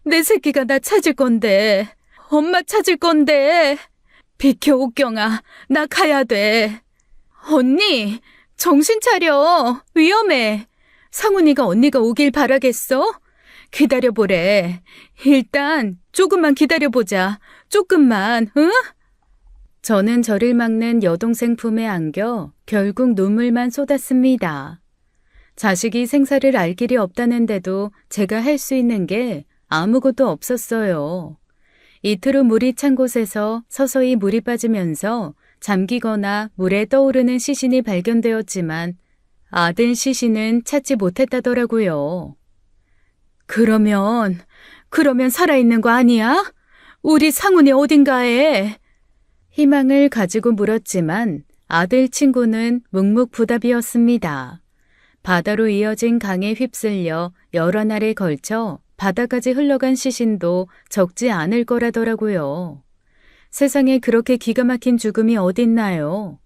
내 새끼가 나 찾을 건데. 엄마 찾을 건데. 비켜 옥경아, 나 가야 돼. 언니, 정신 차려. 위험해. 상훈이가 언니가 오길 바라겠어? 기다려보래. 일단 조금만 기다려보자. 조금만, 응? 저는 저를 막는 여동생 품에 안겨 결국 눈물만 쏟았습니다. 자식이 생사를 알 길이 없다는데도 제가 할 수 있는 게 아무것도 없었어요. 이틀 후 물이 찬 곳에서 서서히 물이 빠지면서 잠기거나 물에 떠오르는 시신이 발견되었지만 아들 시신은 찾지 못했다더라고요. 그러면 살아있는 거 아니야? 우리 상훈이 어딘가에? 희망을 가지고 물었지만 아들 친구는 묵묵부답이었습니다. 바다로 이어진 강에 휩쓸려 여러 날에 걸쳐 바다까지 흘러간 시신도 적지 않을 거라더라고요. 세상에 그렇게 기가 막힌 죽음이 어딨나요?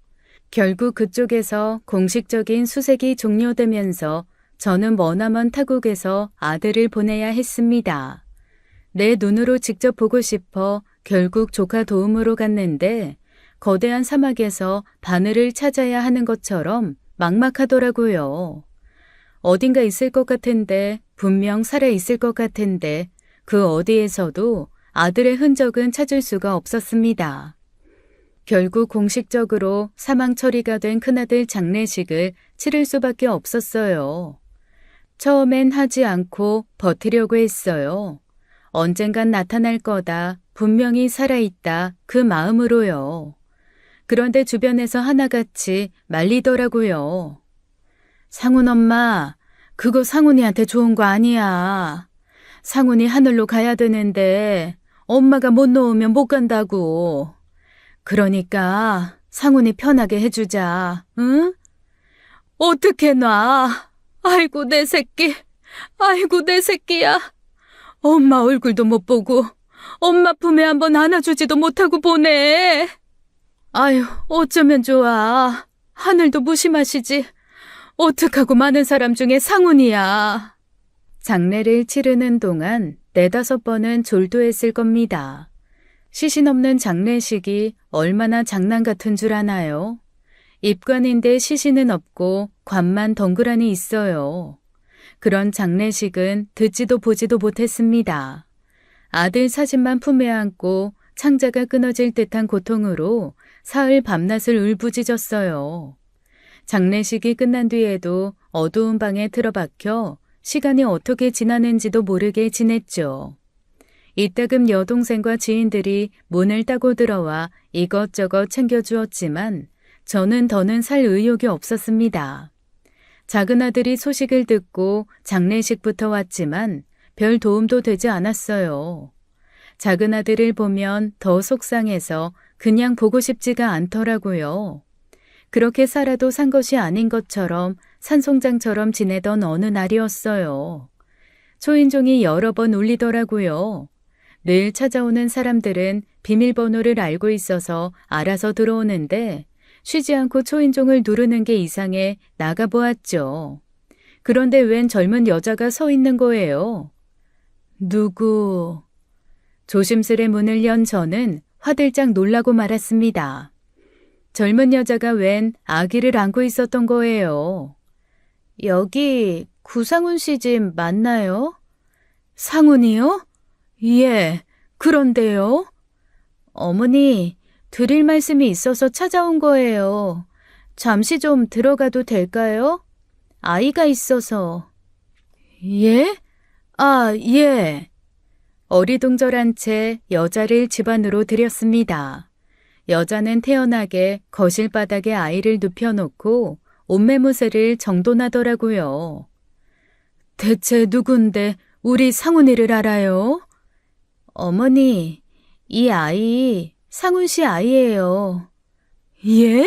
결국 그쪽에서 공식적인 수색이 종료되면서 저는 머나먼 타국에서 아들을 보내야 했습니다. 내 눈으로 직접 보고 싶어 결국 조카 도움으로 갔는데 거대한 사막에서 바늘을 찾아야 하는 것처럼 막막하더라고요. 어딘가 있을 것 같은데 분명 살아있을 것 같은데 그 어디에서도 아들의 흔적은 찾을 수가 없었습니다. 결국 공식적으로 사망 처리가 된 큰아들 장례식을 치를 수밖에 없었어요. 처음엔 하지 않고 버티려고 했어요. 언젠간 나타날 거다, 분명히 살아있다, 그 마음으로요. 그런데 주변에서 하나같이 말리더라고요. 상훈 엄마, 그거 상훈이한테 좋은 거 아니야. 상훈이 하늘로 가야 되는데 엄마가 못 놓으면 못 간다고. 그러니까 상훈이 편하게 해주자, 응? 어떻게 놔? 아이고 내 새끼, 아이고 내 새끼야. 엄마 얼굴도 못 보고 엄마 품에 한번 안아주지도 못하고 보내. 아유, 어쩌면 좋아. 하늘도 무심하시지. 어떡하고 많은 사람 중에 상훈이야. 장례를 치르는 동안 4-5번은 졸도했을 겁니다. 시신 없는 장례식이 얼마나 장난 같은 줄 아나요? 입관인데 시신은 없고 관만 덩그러니 있어요. 그런 장례식은 듣지도 보지도 못했습니다. 아들 사진만 품에 안고 창자가 끊어질 듯한 고통으로 사흘 밤낮을 울부짖었어요. 장례식이 끝난 뒤에도 어두운 방에 틀어박혀 시간이 어떻게 지나는지도 모르게 지냈죠. 이따금 여동생과 지인들이 문을 따고 들어와 이것저것 챙겨주었지만 저는 더는 살 의욕이 없었습니다. 작은 아들이 소식을 듣고 장례식부터 왔지만 별 도움도 되지 않았어요. 작은 아들을 보면 더 속상해서 그냥 보고 싶지가 않더라고요. 그렇게 살아도 산 것이 아닌 것처럼 산송장처럼 지내던 어느 날이었어요. 초인종이 여러 번 울리더라고요. 늘 찾아오는 사람들은 비밀번호를 알고 있어서 알아서 들어오는데 쉬지 않고 초인종을 누르는 게 이상해 나가보았죠. 그런데 웬 젊은 여자가 서 있는 거예요. 누구? 조심스레 문을 연 저는 화들짝 놀라고 말았습니다. 젊은 여자가 웬 아기를 안고 있었던 거예요. 여기 구상훈 씨 집 맞나요? 상훈이요? 예, 그런데요. 어머니, 드릴 말씀이 있어서 찾아온 거예요. 잠시 좀 들어가도 될까요? 아이가 있어서. 예? 아, 예. 어리둥절한 채 여자를 집 안으로 들였습니다. 여자는 태연하게 거실 바닥에 아이를 눕혀놓고 옷매무새를 정돈하더라고요. 대체 누군데 우리 상훈이를 알아요? 어머니, 이 아이 상훈 씨 아이예요. 예?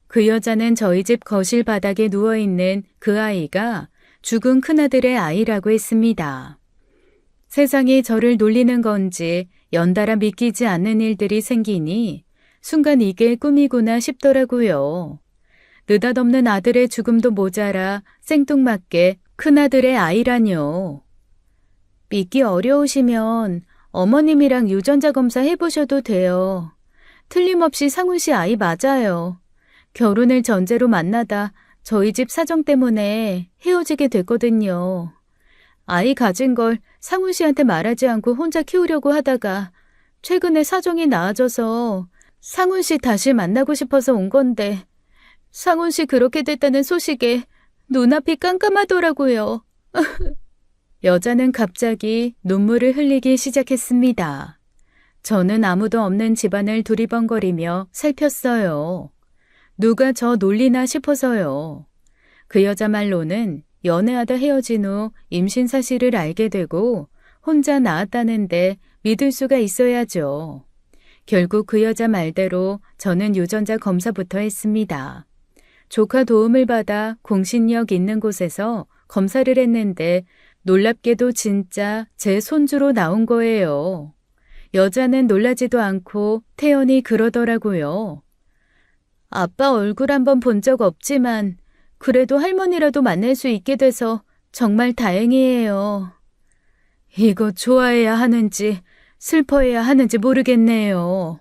그 여자는 저희 집 거실 바닥에 누워있는 그 아이가 죽은 큰아들의 아이라고 했습니다. 세상이 저를 놀리는 건지 연달아 믿기지 않는 일들이 생기니 순간 이게 꿈이구나 싶더라고요. 느닷없는 아들의 죽음도 모자라 생뚱맞게 큰아들의 아이라뇨. 믿기 어려우시면 어머님이랑 유전자 검사 해보셔도 돼요. 틀림없이 상훈 씨 아이 맞아요. 결혼을 전제로 만나다 저희 집 사정 때문에 헤어지게 됐거든요. 아이 가진 걸 상훈 씨한테 말하지 않고 혼자 키우려고 하다가 최근에 사정이 나아져서 상훈 씨 다시 만나고 싶어서 온 건데 상훈 씨 그렇게 됐다는 소식에 눈앞이 깜깜하더라고요. 여자는 갑자기 눈물을 흘리기 시작했습니다. 저는 아무도 없는 집안을 두리번거리며 살폈어요. 누가 저 놀리나 싶어서요. 그 여자 말로는 연애하다 헤어진 후 임신 사실을 알게 되고 혼자 낳았다는데 믿을 수가 있어야죠. 결국 그 여자 말대로 저는 유전자 검사부터 했습니다. 조카 도움을 받아 공신력 있는 곳에서 검사를 했는데 놀랍게도 진짜 제 손주로 나온 거예요. 여자는 놀라지도 않고 태연히 그러더라고요. 아빠 얼굴 한번 본 적 없지만 그래도 할머니라도 만날 수 있게 돼서 정말 다행이에요. 이거 좋아해야 하는지 슬퍼해야 하는지 모르겠네요.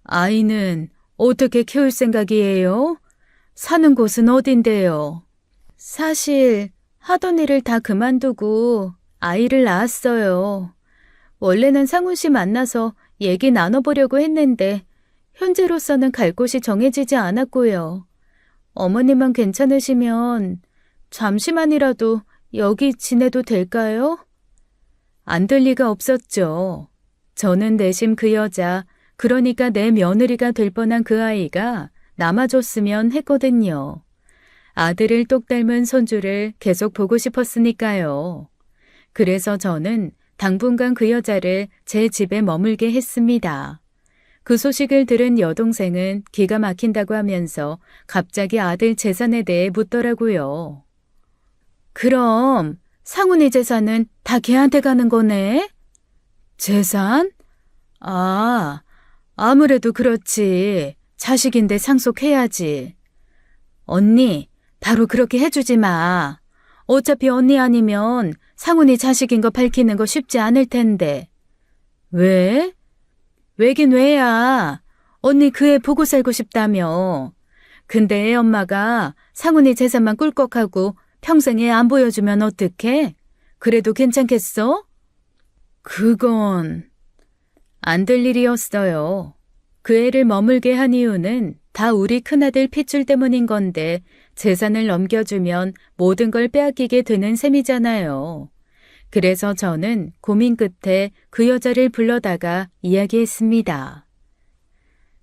아이는 어떻게 키울 생각이에요? 사는 곳은 어딘데요? 사실 하던 일을 다 그만두고 아이를 낳았어요. 원래는 상훈 씨 만나서 얘기 나눠보려고 했는데 현재로서는 갈 곳이 정해지지 않았고요. 어머님만 괜찮으시면 잠시만이라도 여기 지내도 될까요? 안 될 리가 없었죠. 저는 내심 그 여자, 그러니까 내 며느리가 될 뻔한 그 아이가 남아줬으면 했거든요. 아들을 똑 닮은 손주를 계속 보고 싶었으니까요. 그래서 저는 당분간 그 여자를 제 집에 머물게 했습니다. 그 소식을 들은 여동생은 기가 막힌다고 하면서 갑자기 아들 재산에 대해 묻더라고요. 그럼 상훈이 재산은 다 걔한테 가는 거네? 재산? 아, 아무래도 그렇지. 자식인데 상속해야지. 언니, 바로 그렇게 해주지 마. 어차피 언니 아니면 상훈이 자식인 거 밝히는 거 쉽지 않을 텐데. 왜? 왜긴 왜야. 언니 그 애 보고 살고 싶다며. 근데 애 엄마가 상훈이 재산만 꿀꺽하고 평생 애 안 보여주면 어떡해? 그래도 괜찮겠어? 그건 안 될 일이었어요. 그 애를 머물게 한 이유는 다 우리 큰아들 핏줄 때문인 건데 재산을 넘겨주면 모든 걸 빼앗기게 되는 셈이잖아요. 그래서 저는 고민 끝에 그 여자를 불러다가 이야기했습니다.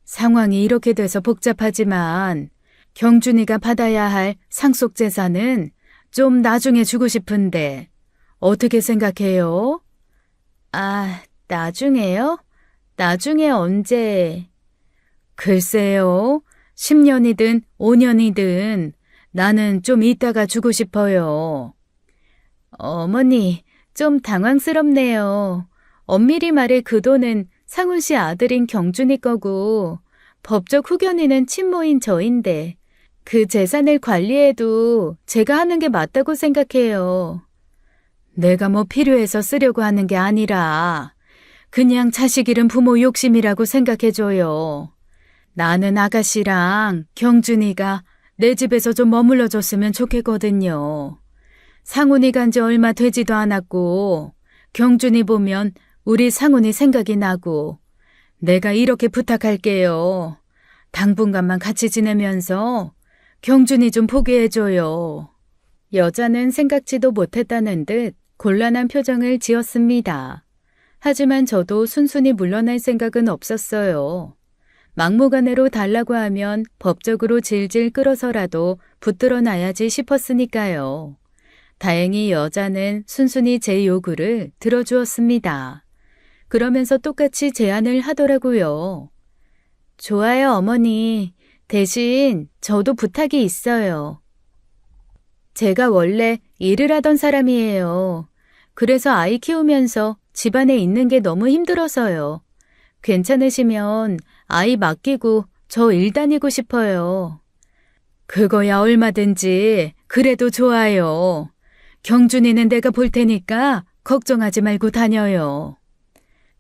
상황이 이렇게 돼서 복잡하지만 경준이가 받아야 할 상속 재산은 좀 나중에 주고 싶은데 어떻게 생각해요? 아, 나중에요? 나중에 언제? 글쎄요. 10년이든 5년이든 나는 좀 이따가 주고 싶어요. 어머니, 좀 당황스럽네요. 엄밀히 말해 그 돈은 상훈 씨 아들인 경준이 거고 법적 후견인은 친모인 저인데 그 재산을 관리해도 제가 하는 게 맞다고 생각해요. 내가 뭐 필요해서 쓰려고 하는 게 아니라 그냥 자식 잃은 부모 욕심이라고 생각해줘요. 나는 아가씨랑 경준이가 내 집에서 좀 머물러 줬으면 좋겠거든요. 상훈이 간 지 얼마 되지도 않았고 경준이 보면 우리 상훈이 생각이 나고 내가 이렇게 부탁할게요. 당분간만 같이 지내면서 경준이 좀 보게 해줘요. 여자는 생각지도 못했다는 듯 곤란한 표정을 지었습니다. 하지만 저도 순순히 물러날 생각은 없었어요. 막무가내로 달라고 하면 법적으로 질질 끌어서라도 붙들어 놔야지 싶었으니까요. 다행히 여자는 순순히 제 요구를 들어주었습니다. 그러면서 똑같이 제안을 하더라고요. 좋아요, 어머니. 대신 저도 부탁이 있어요. 제가 원래 일을 하던 사람이에요. 그래서 아이 키우면서 집안에 있는 게 너무 힘들어서요. 괜찮으시면 아이 맡기고 저 일 다니고 싶어요. 그거야 얼마든지 그래도 좋아요. 경준이는 내가 볼 테니까 걱정하지 말고 다녀요.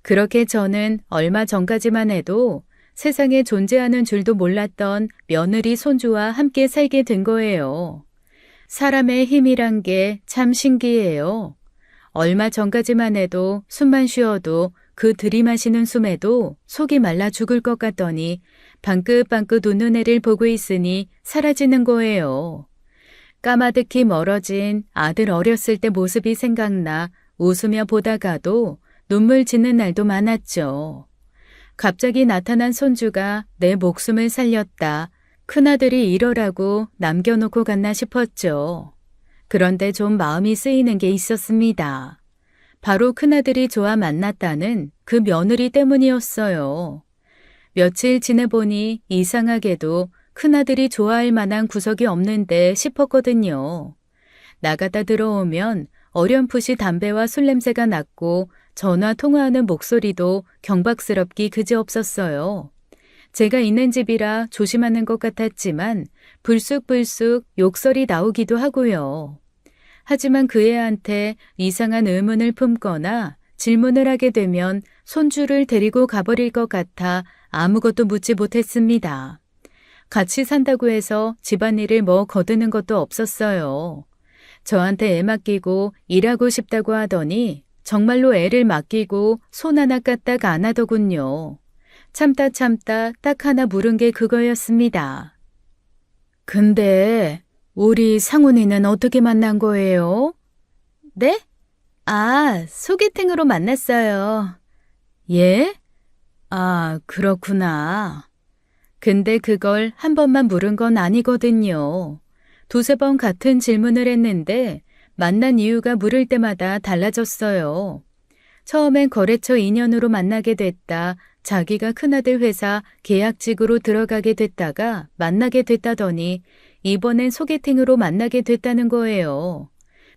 그렇게 저는 얼마 전까지만 해도 세상에 존재하는 줄도 몰랐던 며느리 손주와 함께 살게 된 거예요. 사람의 힘이란 게 참 신기해요. 얼마 전까지만 해도 숨만 쉬어도 그 들이마시는 숨에도 속이 말라 죽을 것 같더니 방긋방긋 웃는 애를 보고 있으니 사라지는 거예요. 까마득히 멀어진 아들 어렸을 때 모습이 생각나 웃으며 보다가도 눈물 짓는 날도 많았죠. 갑자기 나타난 손주가 내 목숨을 살렸다. 큰아들이 이러라고 남겨놓고 갔나 싶었죠. 그런데 좀 마음이 쓰이는 게 있었습니다. 바로 큰아들이 좋아 만났다는 그 며느리 때문이었어요. 며칠 지내보니 이상하게도 큰아들이 좋아할 만한 구석이 없는데 싶었거든요. 나갔다 들어오면 어렴풋이 담배와 술 냄새가 났고 전화 통화하는 목소리도 경박스럽기 그지없었어요. 제가 있는 집이라 조심하는 것 같았지만 불쑥불쑥 욕설이 나오기도 하고요. 하지만 그 애한테 이상한 의문을 품거나 질문을 하게 되면 손주를 데리고 가버릴 것 같아 아무것도 묻지 못했습니다. 같이 산다고 해서 집안일을 뭐 거드는 것도 없었어요. 저한테 애 맡기고 일하고 싶다고 하더니 정말로 애를 맡기고 손 하나 까딱 안 하더군요. 참다 딱 하나 물은 게 그거였습니다. 근데 우리 상훈이는 어떻게 만난 거예요? 네? 아, 소개팅으로 만났어요. 예? 아, 그렇구나. 근데 그걸 한 번만 물은 건 아니거든요. 두세 번 같은 질문을 했는데 만난 이유가 물을 때마다 달라졌어요. 처음엔 거래처 인연으로 만나게 됐다. 자기가 큰아들 회사 계약직으로 들어가게 됐다가 만나게 됐다더니 이번엔 소개팅으로 만나게 됐다는 거예요.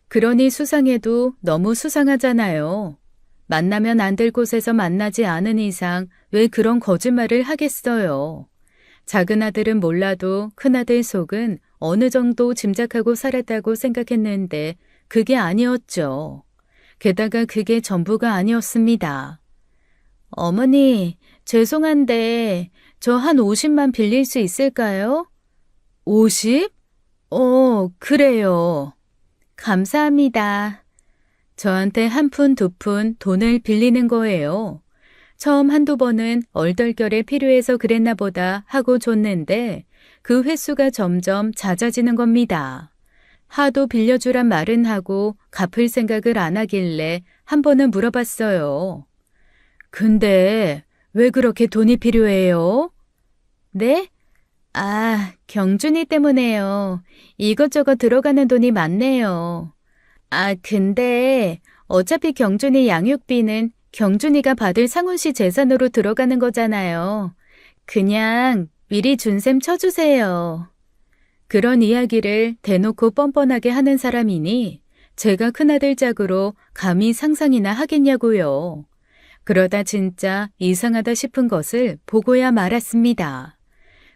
그러니 수상해도 너무 수상하잖아요. 만나면 안 될 곳에서 만나지 않은 이상 왜 그런 거짓말을 하겠어요. 작은 아들은 몰라도 큰아들 속은 어느 정도 짐작하고 살았다고 생각했는데 그게 아니었죠. 게다가 그게 전부가 아니었습니다. 어머니, 죄송한데 저 한 50만 빌릴 수 있을까요? 50? 그래요. 감사합니다. 저한테 한 푼, 두 푼 돈을 빌리는 거예요. 처음 한두 번은 얼떨결에 필요해서 그랬나 보다 하고 줬는데 그 횟수가 점점 잦아지는 겁니다. 하도 빌려주란 말은 하고 갚을 생각을 안 하길래 한 번은 물어봤어요. 근데 왜 그렇게 돈이 필요해요? 네? 아, 경준이 때문에요. 이것저것 들어가는 돈이 많네요. 아, 근데 어차피 경준이 양육비는 경준이가 받을 상훈 씨 재산으로 들어가는 거잖아요. 그냥 미리 준 셈 쳐주세요. 그런 이야기를 대놓고 뻔뻔하게 하는 사람이니 제가 큰아들 짝으로 감히 상상이나 하겠냐고요. 그러다 진짜 이상하다 싶은 것을 보고야 말았습니다.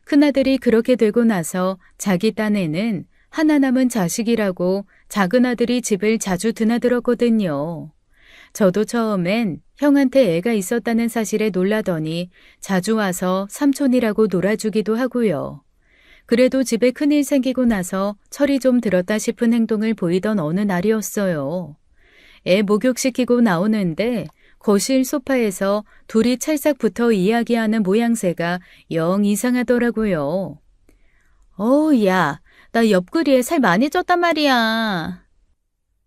큰아들이 그렇게 되고 나서 자기 딴에는 하나 남은 자식이라고 작은아들이 집을 자주 드나들었거든요. 저도 처음엔 형한테 애가 있었다는 사실에 놀라더니 자주 와서 삼촌이라고 놀아주기도 하고요. 그래도 집에 큰일 생기고 나서 철이 좀 들었다 싶은 행동을 보이던 어느 날이었어요. 애 목욕시키고 나오는데 거실 소파에서 둘이 찰싹 붙어 이야기하는 모양새가 영 이상하더라고요. 야, 나 옆구리에 살 많이 쪘단 말이야.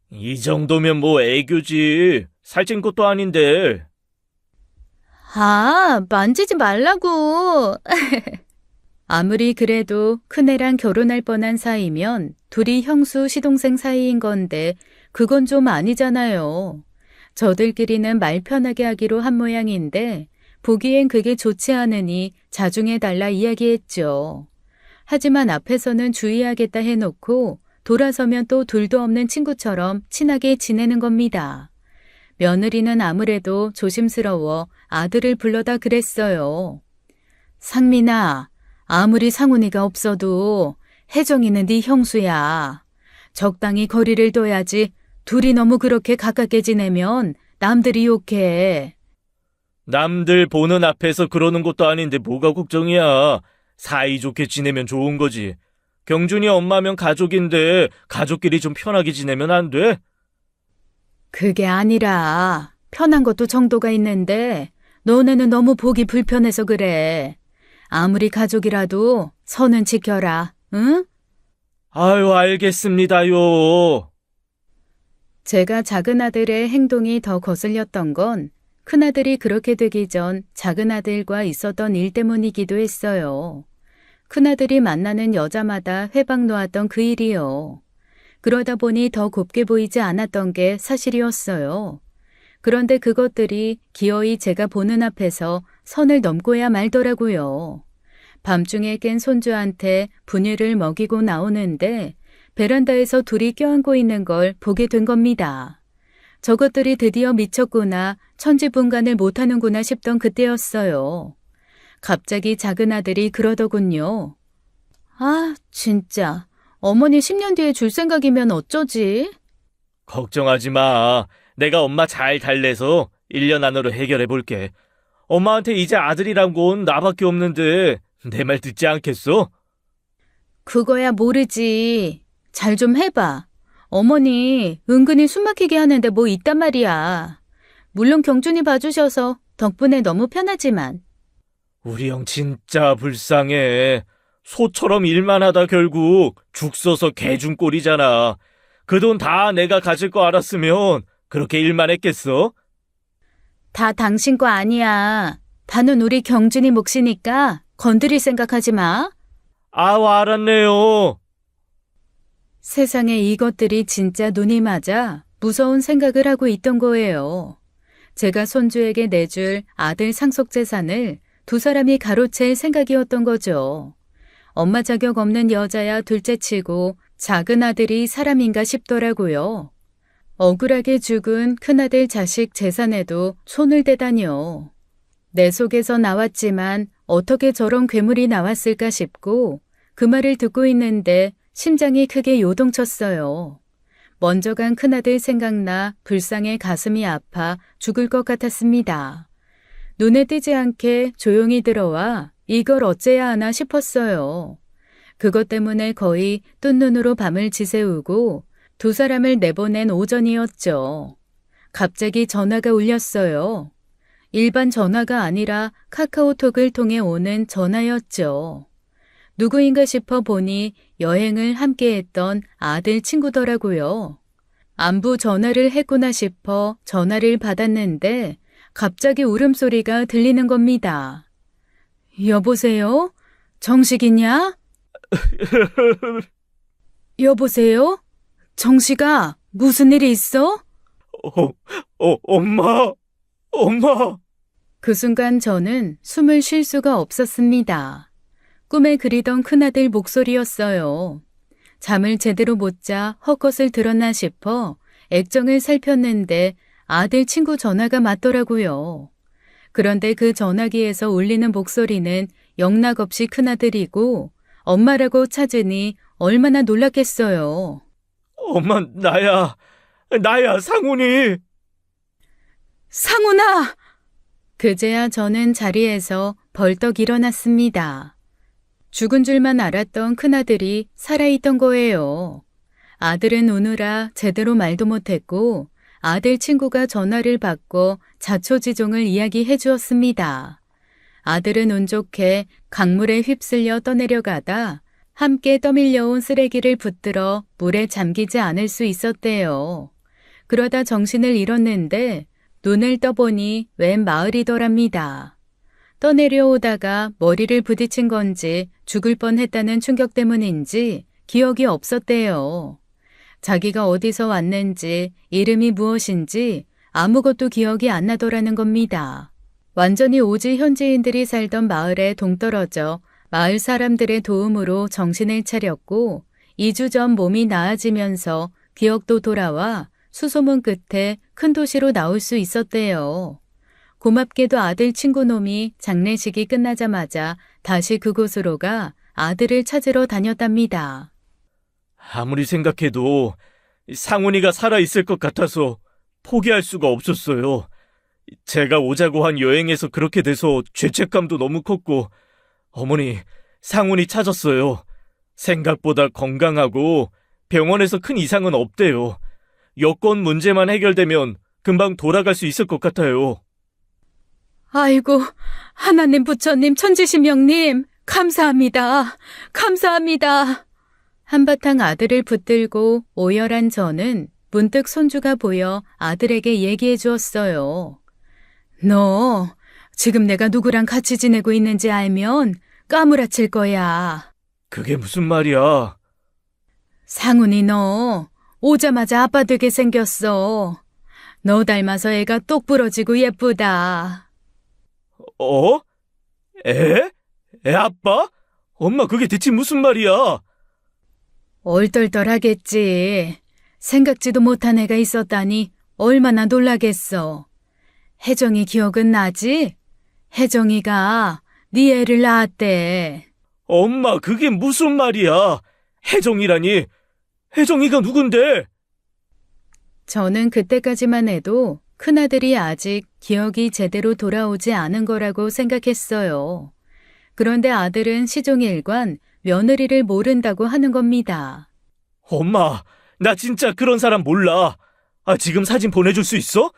이 정도면 뭐 애교지. 살찐 것도 아닌데. 아, 만지지 말라고. 아무리 그래도 큰애랑 결혼할 뻔한 사이면 둘이 형수 시동생 사이인 건데 그건 좀 아니잖아요. 저들끼리는 말 편하게 하기로 한 모양인데 보기엔 그게 좋지 않으니 자중해달라 이야기했죠. 하지만 앞에서는 주의하겠다 해놓고 돌아서면 또 둘도 없는 친구처럼 친하게 지내는 겁니다. 며느리는 아무래도 조심스러워 아들을 불러다 그랬어요. 상민아, 아무리 상훈이가 없어도 혜정이는 네 형수야. 적당히 거리를 둬야지. 둘이 너무 그렇게 가깝게 지내면 남들이 욕해. 남들 보는 앞에서 그러는 것도 아닌데 뭐가 걱정이야. 사이좋게 지내면 좋은 거지. 경준이 엄마면 가족인데 가족끼리 좀 편하게 지내면 안 돼? 그게 아니라 편한 것도 정도가 있는데 너네는 너무 보기 불편해서 그래. 아무리 가족이라도 선은 지켜라, 응? 아유, 알겠습니다요. 제가 작은 아들의 행동이 더 거슬렸던 건 큰아들이 그렇게 되기 전 작은 아들과 있었던 일 때문이기도 했어요. 큰아들이 만나는 여자마다 회방 놓았던 그 일이요. 그러다 보니 더 곱게 보이지 않았던 게 사실이었어요. 그런데 그것들이 기어이 제가 보는 앞에서 선을 넘고야 말더라고요. 밤중에 깬 손주한테 분유를 먹이고 나오는데 베란다에서 둘이 껴안고 있는 걸 보게 된 겁니다. 저것들이 드디어 미쳤구나, 천지분간을 못하는구나 싶던 그때였어요. 갑자기 작은 아들이 그러더군요. 아, 진짜. 어머니 10년 뒤에 줄 생각이면 어쩌지? 걱정하지 마. 내가 엄마 잘 달래서 1년 안으로 해결해 볼게. 엄마한테 이제 아들이란 건 나밖에 없는데 내 말 듣지 않겠어? 그거야 모르지. 잘 좀 해봐. 어머니 은근히 숨 막히게 하는데 뭐 있단 말이야. 물론 경준이 봐주셔서 덕분에 너무 편하지만. 우리 형 진짜 불쌍해. 소처럼 일만 하다 결국 죽 써서 개준 꼴이잖아. 그 돈 다 내가 가질 거 알았으면 그렇게 일만 했겠어? 다 당신 거 아니야. 다는 우리 경준이 몫이니까 건드릴 생각하지 마. 아우, 알았네요. 세상에 이것들이 진짜 눈이 맞아 무서운 생각을 하고 있던 거예요. 제가 손주에게 내줄 아들 상속재산을 두 사람이 가로챌 생각이었던 거죠. 엄마 자격 없는 여자야 둘째치고 작은 아들이 사람인가 싶더라고요. 억울하게 죽은 큰아들 자식 재산에도 손을 대다뇨. 내 속에서 나왔지만 어떻게 저런 괴물이 나왔을까 싶고 그 말을 듣고 있는데 심장이 크게 요동쳤어요. 먼저 간 큰아들 생각나 불쌍해 가슴이 아파 죽을 것 같았습니다. 눈에 띄지 않게 조용히 들어와 이걸 어째야 하나 싶었어요. 그것 때문에 거의 뜬 눈으로 밤을 지새우고 두 사람을 내보낸 오전이었죠. 갑자기 전화가 울렸어요. 일반 전화가 아니라 카카오톡을 통해 오는 전화였죠. 누구인가 싶어 보니 여행을 함께했던 아들 친구더라고요. 안부 전화를 했구나 싶어 전화를 받았는데 갑자기 울음소리가 들리는 겁니다. 여보세요? 정식이냐? 여보세요? 정식아, 무슨 일이 있어? 엄마, 엄마. 그 순간 저는 숨을 쉴 수가 없었습니다. 꿈에 그리던 큰아들 목소리였어요. 잠을 제대로 못 자 헛것을 들었나 싶어 액정을 살폈는데 아들 친구 전화가 맞더라고요. 그런데 그 전화기에서 울리는 목소리는 영락없이 큰아들이고 엄마라고 찾으니 얼마나 놀랐겠어요. 엄마, 나야, 상훈이. 상훈아! 그제야 저는 자리에서 벌떡 일어났습니다. 죽은 줄만 알았던 큰아들이 살아있던 거예요. 아들은 우느라 제대로 말도 못했고 아들 친구가 전화를 받고 자초지종을 이야기해 주었습니다. 아들은 운 좋게 강물에 휩쓸려 떠내려가다 함께 떠밀려온 쓰레기를 붙들어 물에 잠기지 않을 수 있었대요. 그러다 정신을 잃었는데 눈을 떠보니 웬 마을이더랍니다. 떠내려오다가 머리를 부딪힌 건지 죽을 뻔했다는 충격 때문인지 기억이 없었대요. 자기가 어디서 왔는지 이름이 무엇인지 아무것도 기억이 안 나더라는 겁니다. 완전히 오지 현지인들이 살던 마을에 동떨어져 마을 사람들의 도움으로 정신을 차렸고 2주 전 몸이 나아지면서 기억도 돌아와 수소문 끝에 큰 도시로 나올 수 있었대요. 고맙게도 아들 친구 놈이 장례식이 끝나자마자 다시 그곳으로 가 아들을 찾으러 다녔답니다. 아무리 생각해도 상훈이가 살아있을 것 같아서 포기할 수가 없었어요. 제가 오자고 한 여행에서 그렇게 돼서 죄책감도 너무 컸고, 어머니, 상훈이 찾았어요. 생각보다 건강하고 병원에서 큰 이상은 없대요. 여권 문제만 해결되면 금방 돌아갈 수 있을 것 같아요. 아이고, 하나님 부처님 천지신명님, 감사합니다. 감사합니다. 한바탕 아들을 붙들고 오열한 저는 문득 손주가 보여 아들에게 얘기해 주었어요. 너 지금 내가 누구랑 같이 지내고 있는지 알면 까무라칠 거야. 그게 무슨 말이야? 상훈이 너 오자마자 아빠 되게 생겼어. 너 닮아서 애가 똑 부러지고 예쁘다. 어? 애? 애 아빠? 엄마 그게 대체 무슨 말이야? 얼떨떨하겠지. 생각지도 못한 애가 있었다니 얼마나 놀라겠어. 혜정이 기억은 나지? 혜정이가 네 애를 낳았대. 엄마 그게 무슨 말이야? 혜정이라니? 혜정이가 누군데? 저는 그때까지만 해도 큰아들이 아직 기억이 제대로 돌아오지 않은 거라고 생각했어요. 그런데 아들은 시종일관 며느리를 모른다고 하는 겁니다. 엄마, 나 진짜 그런 사람 몰라. 지금 사진 보내줄 수 있어?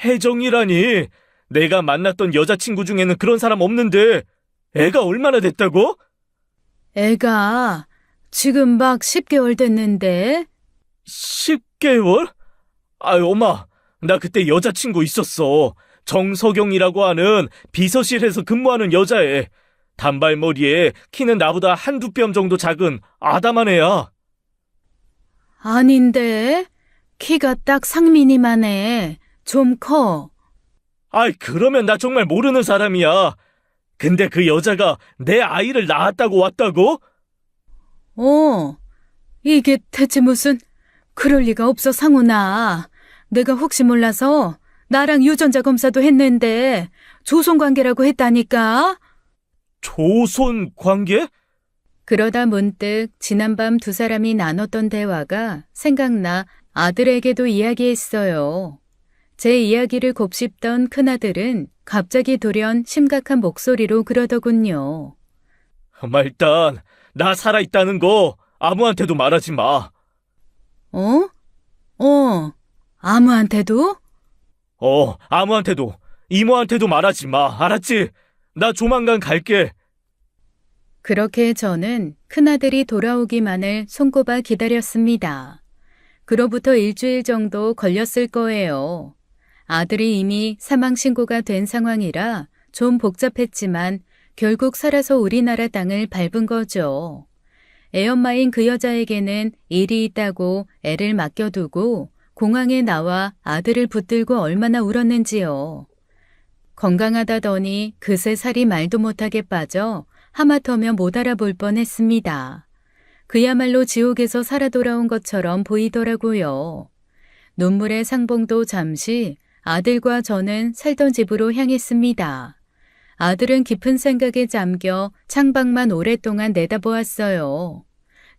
혜정이라니. 내가 만났던 여자친구 중에는 그런 사람 없는데 애가 얼마나 됐다고? 애가 지금 막 10개월 됐는데. 10개월? 엄마, 나 그때 여자친구 있었어. 정석영이라고 하는 비서실에서 근무하는 여자애. 단발머리에 키는 나보다 한두 뼘 정도 작은 아담한 애야. 아닌데? 키가 딱 상민이만 해. 좀 커. 그러면 나 정말 모르는 사람이야. 근데 그 여자가 내 아이를 낳았다고 왔다고? 이게 대체 무슨... 그럴 리가 없어, 상훈아. 내가 혹시 몰라서 나랑 유전자 검사도 했는데 조손관계라고 했다니까? 조손 관계? 그러다 문득 지난밤 두 사람이 나눴던 대화가 생각나 아들에게도 이야기했어요. 제 이야기를 곱씹던 큰아들은 갑자기 돌연 심각한 목소리로 그러더군요. 엄마 일단 나 살아있다는 거 아무한테도 말하지 마. 아무한테도? 아무한테도. 이모한테도 말하지 마. 알았지? 나 조만간 갈게. 그렇게 저는 큰아들이 돌아오기만을 손꼽아 기다렸습니다. 그로부터 일주일 정도 걸렸을 거예요. 아들이 이미 사망신고가 된 상황이라 좀 복잡했지만 결국 살아서 우리나라 땅을 밟은 거죠. 애엄마인 그 여자에게는 일이 있다고 애를 맡겨두고 공항에 나와 아들을 붙들고 얼마나 울었는지요. 건강하다더니 그새 살이 말도 못하게 빠져 하마터면 못 알아볼 뻔했습니다. 그야말로 지옥에서 살아 돌아온 것처럼 보이더라고요. 눈물의 상봉도 잠시 아들과 저는 살던 집으로 향했습니다. 아들은 깊은 생각에 잠겨 창밖만 오랫동안 내다보았어요.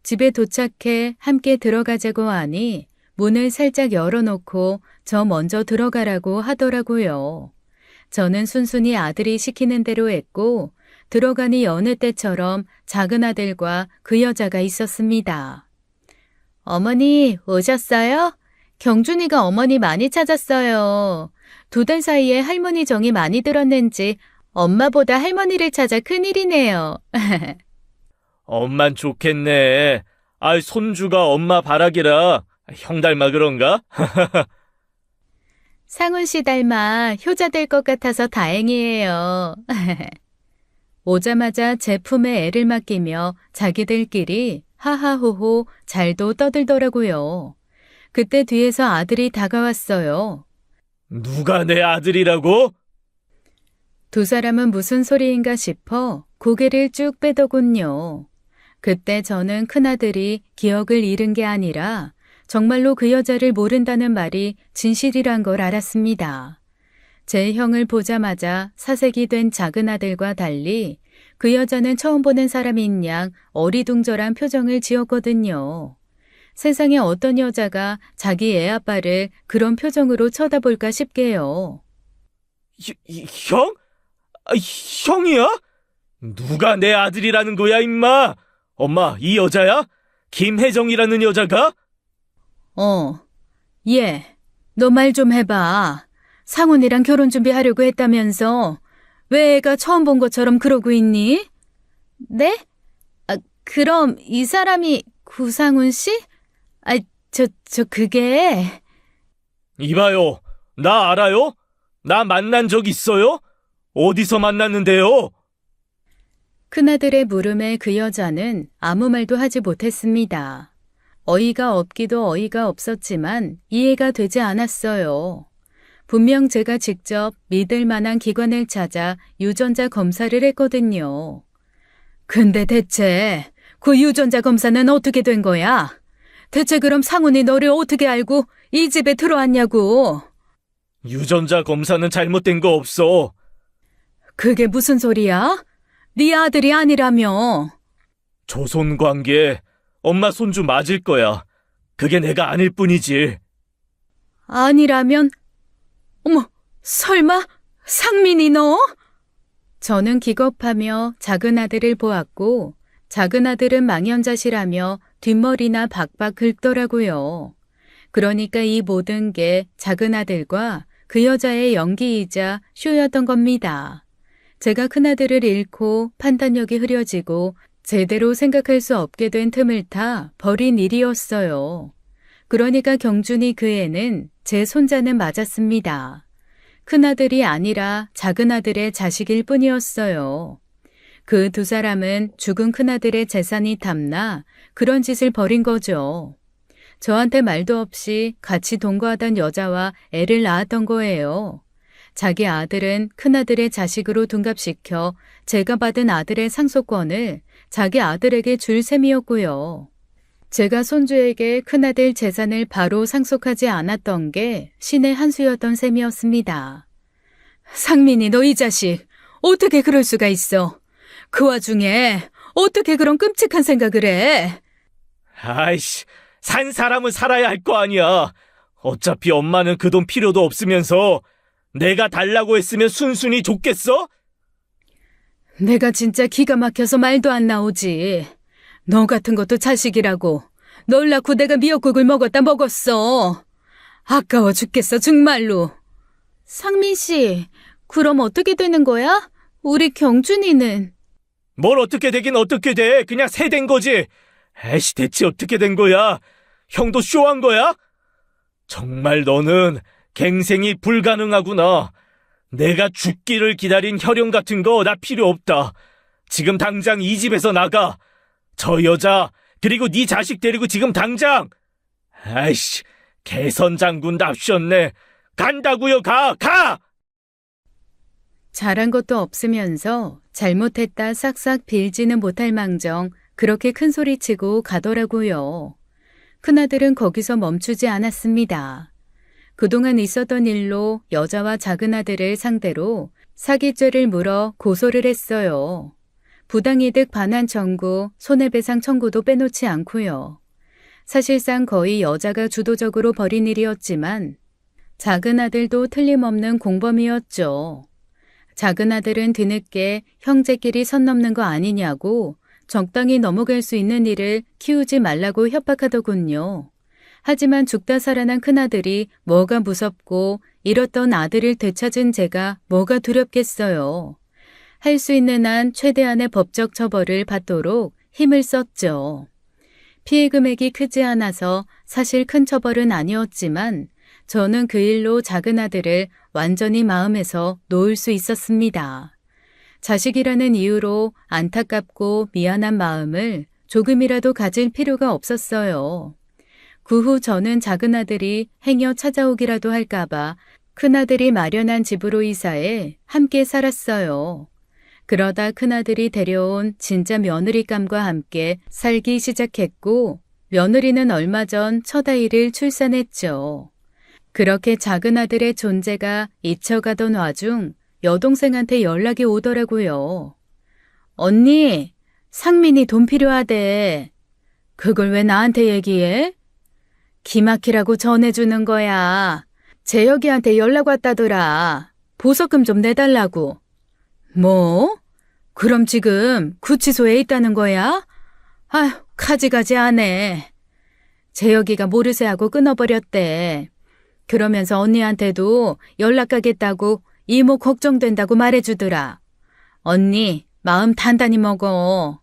집에 도착해 함께 들어가자고 하니 문을 살짝 열어놓고 저 먼저 들어가라고 하더라고요. 저는 순순히 아들이 시키는 대로 했고 들어가니 여느 때처럼 작은 아들과 그 여자가 있었습니다. 어머니 오셨어요? 경준이가 어머니 많이 찾았어요. 2달 사이에 할머니 정이 많이 들었는지 엄마보다 할머니를 찾아 큰일이네요. 엄만 좋겠네. 손주가 엄마 바라기라 형 닮아 그런가? 상훈 씨 닮아 효자 될 것 같아서 다행이에요. 오자마자 제 품에 애를 맡기며 자기들끼리 하하호호 잘도 떠들더라고요. 그때 뒤에서 아들이 다가왔어요. 누가 내 아들이라고? 두 사람은 무슨 소리인가 싶어 고개를 쭉 빼더군요. 그때 저는 큰아들이 기억을 잃은 게 아니라 정말로 그 여자를 모른다는 말이 진실이란 걸 알았습니다. 제 형을 보자마자 사색이 된 작은 아들과 달리 그 여자는 처음 보는 사람인 양 어리둥절한 표정을 지었거든요. 세상에 어떤 여자가 자기 애 아빠를 그런 표정으로 쳐다볼까 싶게요. 형? 형이야? 누가 내 아들이라는 거야 임마? 엄마 이 여자야? 김혜정이라는 여자가? 얘, 너 말 좀 해봐. 상훈이랑 결혼 준비하려고 했다면서 왜 애가 처음 본 것처럼 그러고 있니? 네? 그럼 이 사람이 구상훈 씨? 그게... 이봐요. 나 알아요? 나 만난 적 있어요? 어디서 만났는데요? 큰아들의 물음에 그 여자는 아무 말도 하지 못했습니다. 어이가 없기도 어이가 없었지만 이해가 되지 않았어요. 분명 제가 직접 믿을 만한 기관을 찾아 유전자 검사를 했거든요. 근데 대체 그 유전자 검사는 어떻게 된 거야? 대체 그럼 상훈이 너를 어떻게 알고 이 집에 들어왔냐고. 유전자 검사는 잘못된 거 없어. 그게 무슨 소리야? 네 아들이 아니라며. 조손 관계, 엄마 손주 맞을 거야. 그게 내가 아닐 뿐이지. 아니라면? 어머, 설마 상민이 너? 저는 기겁하며 작은 아들을 보았고 작은 아들은 망연자실하며 뒷머리나 박박 긁더라고요. 그러니까 이 모든 게 작은 아들과 그 여자의 연기이자 쇼였던 겁니다. 제가 큰아들을 잃고 판단력이 흐려지고 제대로 생각할 수 없게 된 틈을 타 벌인 일이었어요. 그러니까 경준이 그 애는 제 손자는 맞았습니다. 큰아들이 아니라 작은아들의 자식일 뿐이었어요. 그 두 사람은 죽은 큰아들의 재산이 탐나 그런 짓을 벌인 거죠. 저한테 말도 없이 같이 동거하던 여자와 애를 낳았던 거예요. 자기 아들은 큰아들의 자식으로 둔갑시켜 제가 받은 아들의 상속권을 자기 아들에게 줄 셈이었고요. 제가 손주에게 큰아들 재산을 바로 상속하지 않았던 게 신의 한 수였던 셈이었습니다. 상민이 너 이 자식 어떻게 그럴 수가 있어? 그 와중에 어떻게 그런 끔찍한 생각을 해? 아이씨, 산 사람은 살아야 할 거 아니야. 어차피 엄마는 그 돈 필요도 없으면서 내가 달라고 했으면 순순히 줬겠어? 내가 진짜 기가 막혀서 말도 안 나오지. 너 같은 것도 자식이라고. 널 낳고 내가 미역국을 먹었어. 아까워 죽겠어 정말로. 상민 씨, 그럼 어떻게 되는 거야? 우리 경준이는. 뭘 어떻게 되긴 어떻게 돼. 그냥 새 된 거지. 에이씨, 대체 어떻게 된 거야? 형도 쇼한 거야? 정말 너는 갱생이 불가능하구나. 내가 죽기를 기다린 혈연 같은 거 나 필요 없다. 지금 당장 이 집에서 나가. 저 여자 그리고 네 자식 데리고 지금 당장. 아이씨, 개선 장군 납셨네. 간다고요. 가! 잘한 것도 없으면서 잘못했다 싹싹 빌지는 못할 망정 그렇게 큰 소리치고 가더라고요. 큰아들은 거기서 멈추지 않았습니다. 그동안 있었던 일로 여자와 작은아들을 상대로 사기죄를 물어 고소를 했어요. 부당이득 반환 청구, 손해배상 청구도 빼놓지 않고요. 사실상 거의 여자가 주도적으로 벌인 일이었지만 작은아들도 틀림없는 공범이었죠. 작은아들은 뒤늦게 형제끼리 선 넘는 거 아니냐고 적당히 넘어갈 수 있는 일을 키우지 말라고 협박하더군요. 하지만 죽다 살아난 큰아들이 뭐가 무섭고 잃었던 아들을 되찾은 제가 뭐가 두렵겠어요. 할 수 있는 한 최대한의 법적 처벌을 받도록 힘을 썼죠. 피해 금액이 크지 않아서 사실 큰 처벌은 아니었지만 저는 그 일로 작은아들을 완전히 마음에서 놓을 수 있었습니다. 자식이라는 이유로 안타깝고 미안한 마음을 조금이라도 가질 필요가 없었어요. 그 후 저는 작은아들이 행여 찾아오기라도 할까봐 큰아들이 마련한 집으로 이사해 함께 살았어요. 그러다 큰아들이 데려온 진짜 며느리감과 함께 살기 시작했고 며느리는 얼마 전 첫 아이를 출산했죠. 그렇게 작은아들의 존재가 잊혀가던 와중 여동생한테 연락이 오더라고요. 언니, 상민이 돈 필요하대. 그걸 왜 나한테 얘기해? 기막히라고 전해주는 거야. 재혁이한테 연락 왔다더라. 보석금 좀 내달라고. 뭐? 그럼 지금 구치소에 있다는 거야? 아휴, 가지가지 안 해. 재혁이가 모르쇠 하고 끊어버렸대. 그러면서 언니한테도 연락 가겠다고 이모 걱정된다고 말해주더라. 언니, 마음 단단히 먹어.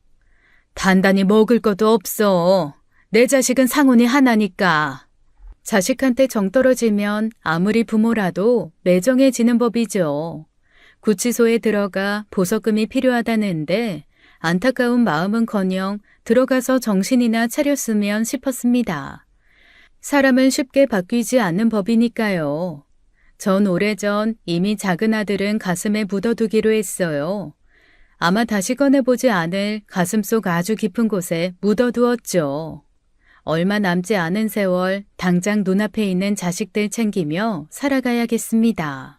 단단히 먹을 것도 없어. 내 자식은 상훈이 하나니까. 자식한테 정 떨어지면 아무리 부모라도 매정해지는 법이죠. 구치소에 들어가 보석금이 필요하다는데 안타까운 마음은커녕 들어가서 정신이나 차렸으면 싶었습니다. 사람은 쉽게 바뀌지 않는 법이니까요. 전 오래전 이미 작은 아들은 가슴에 묻어두기로 했어요. 아마 다시 꺼내보지 않을 가슴속 아주 깊은 곳에 묻어두었죠. 얼마 남지 않은 세월 당장 눈앞에 있는 자식들 챙기며 살아가야겠습니다.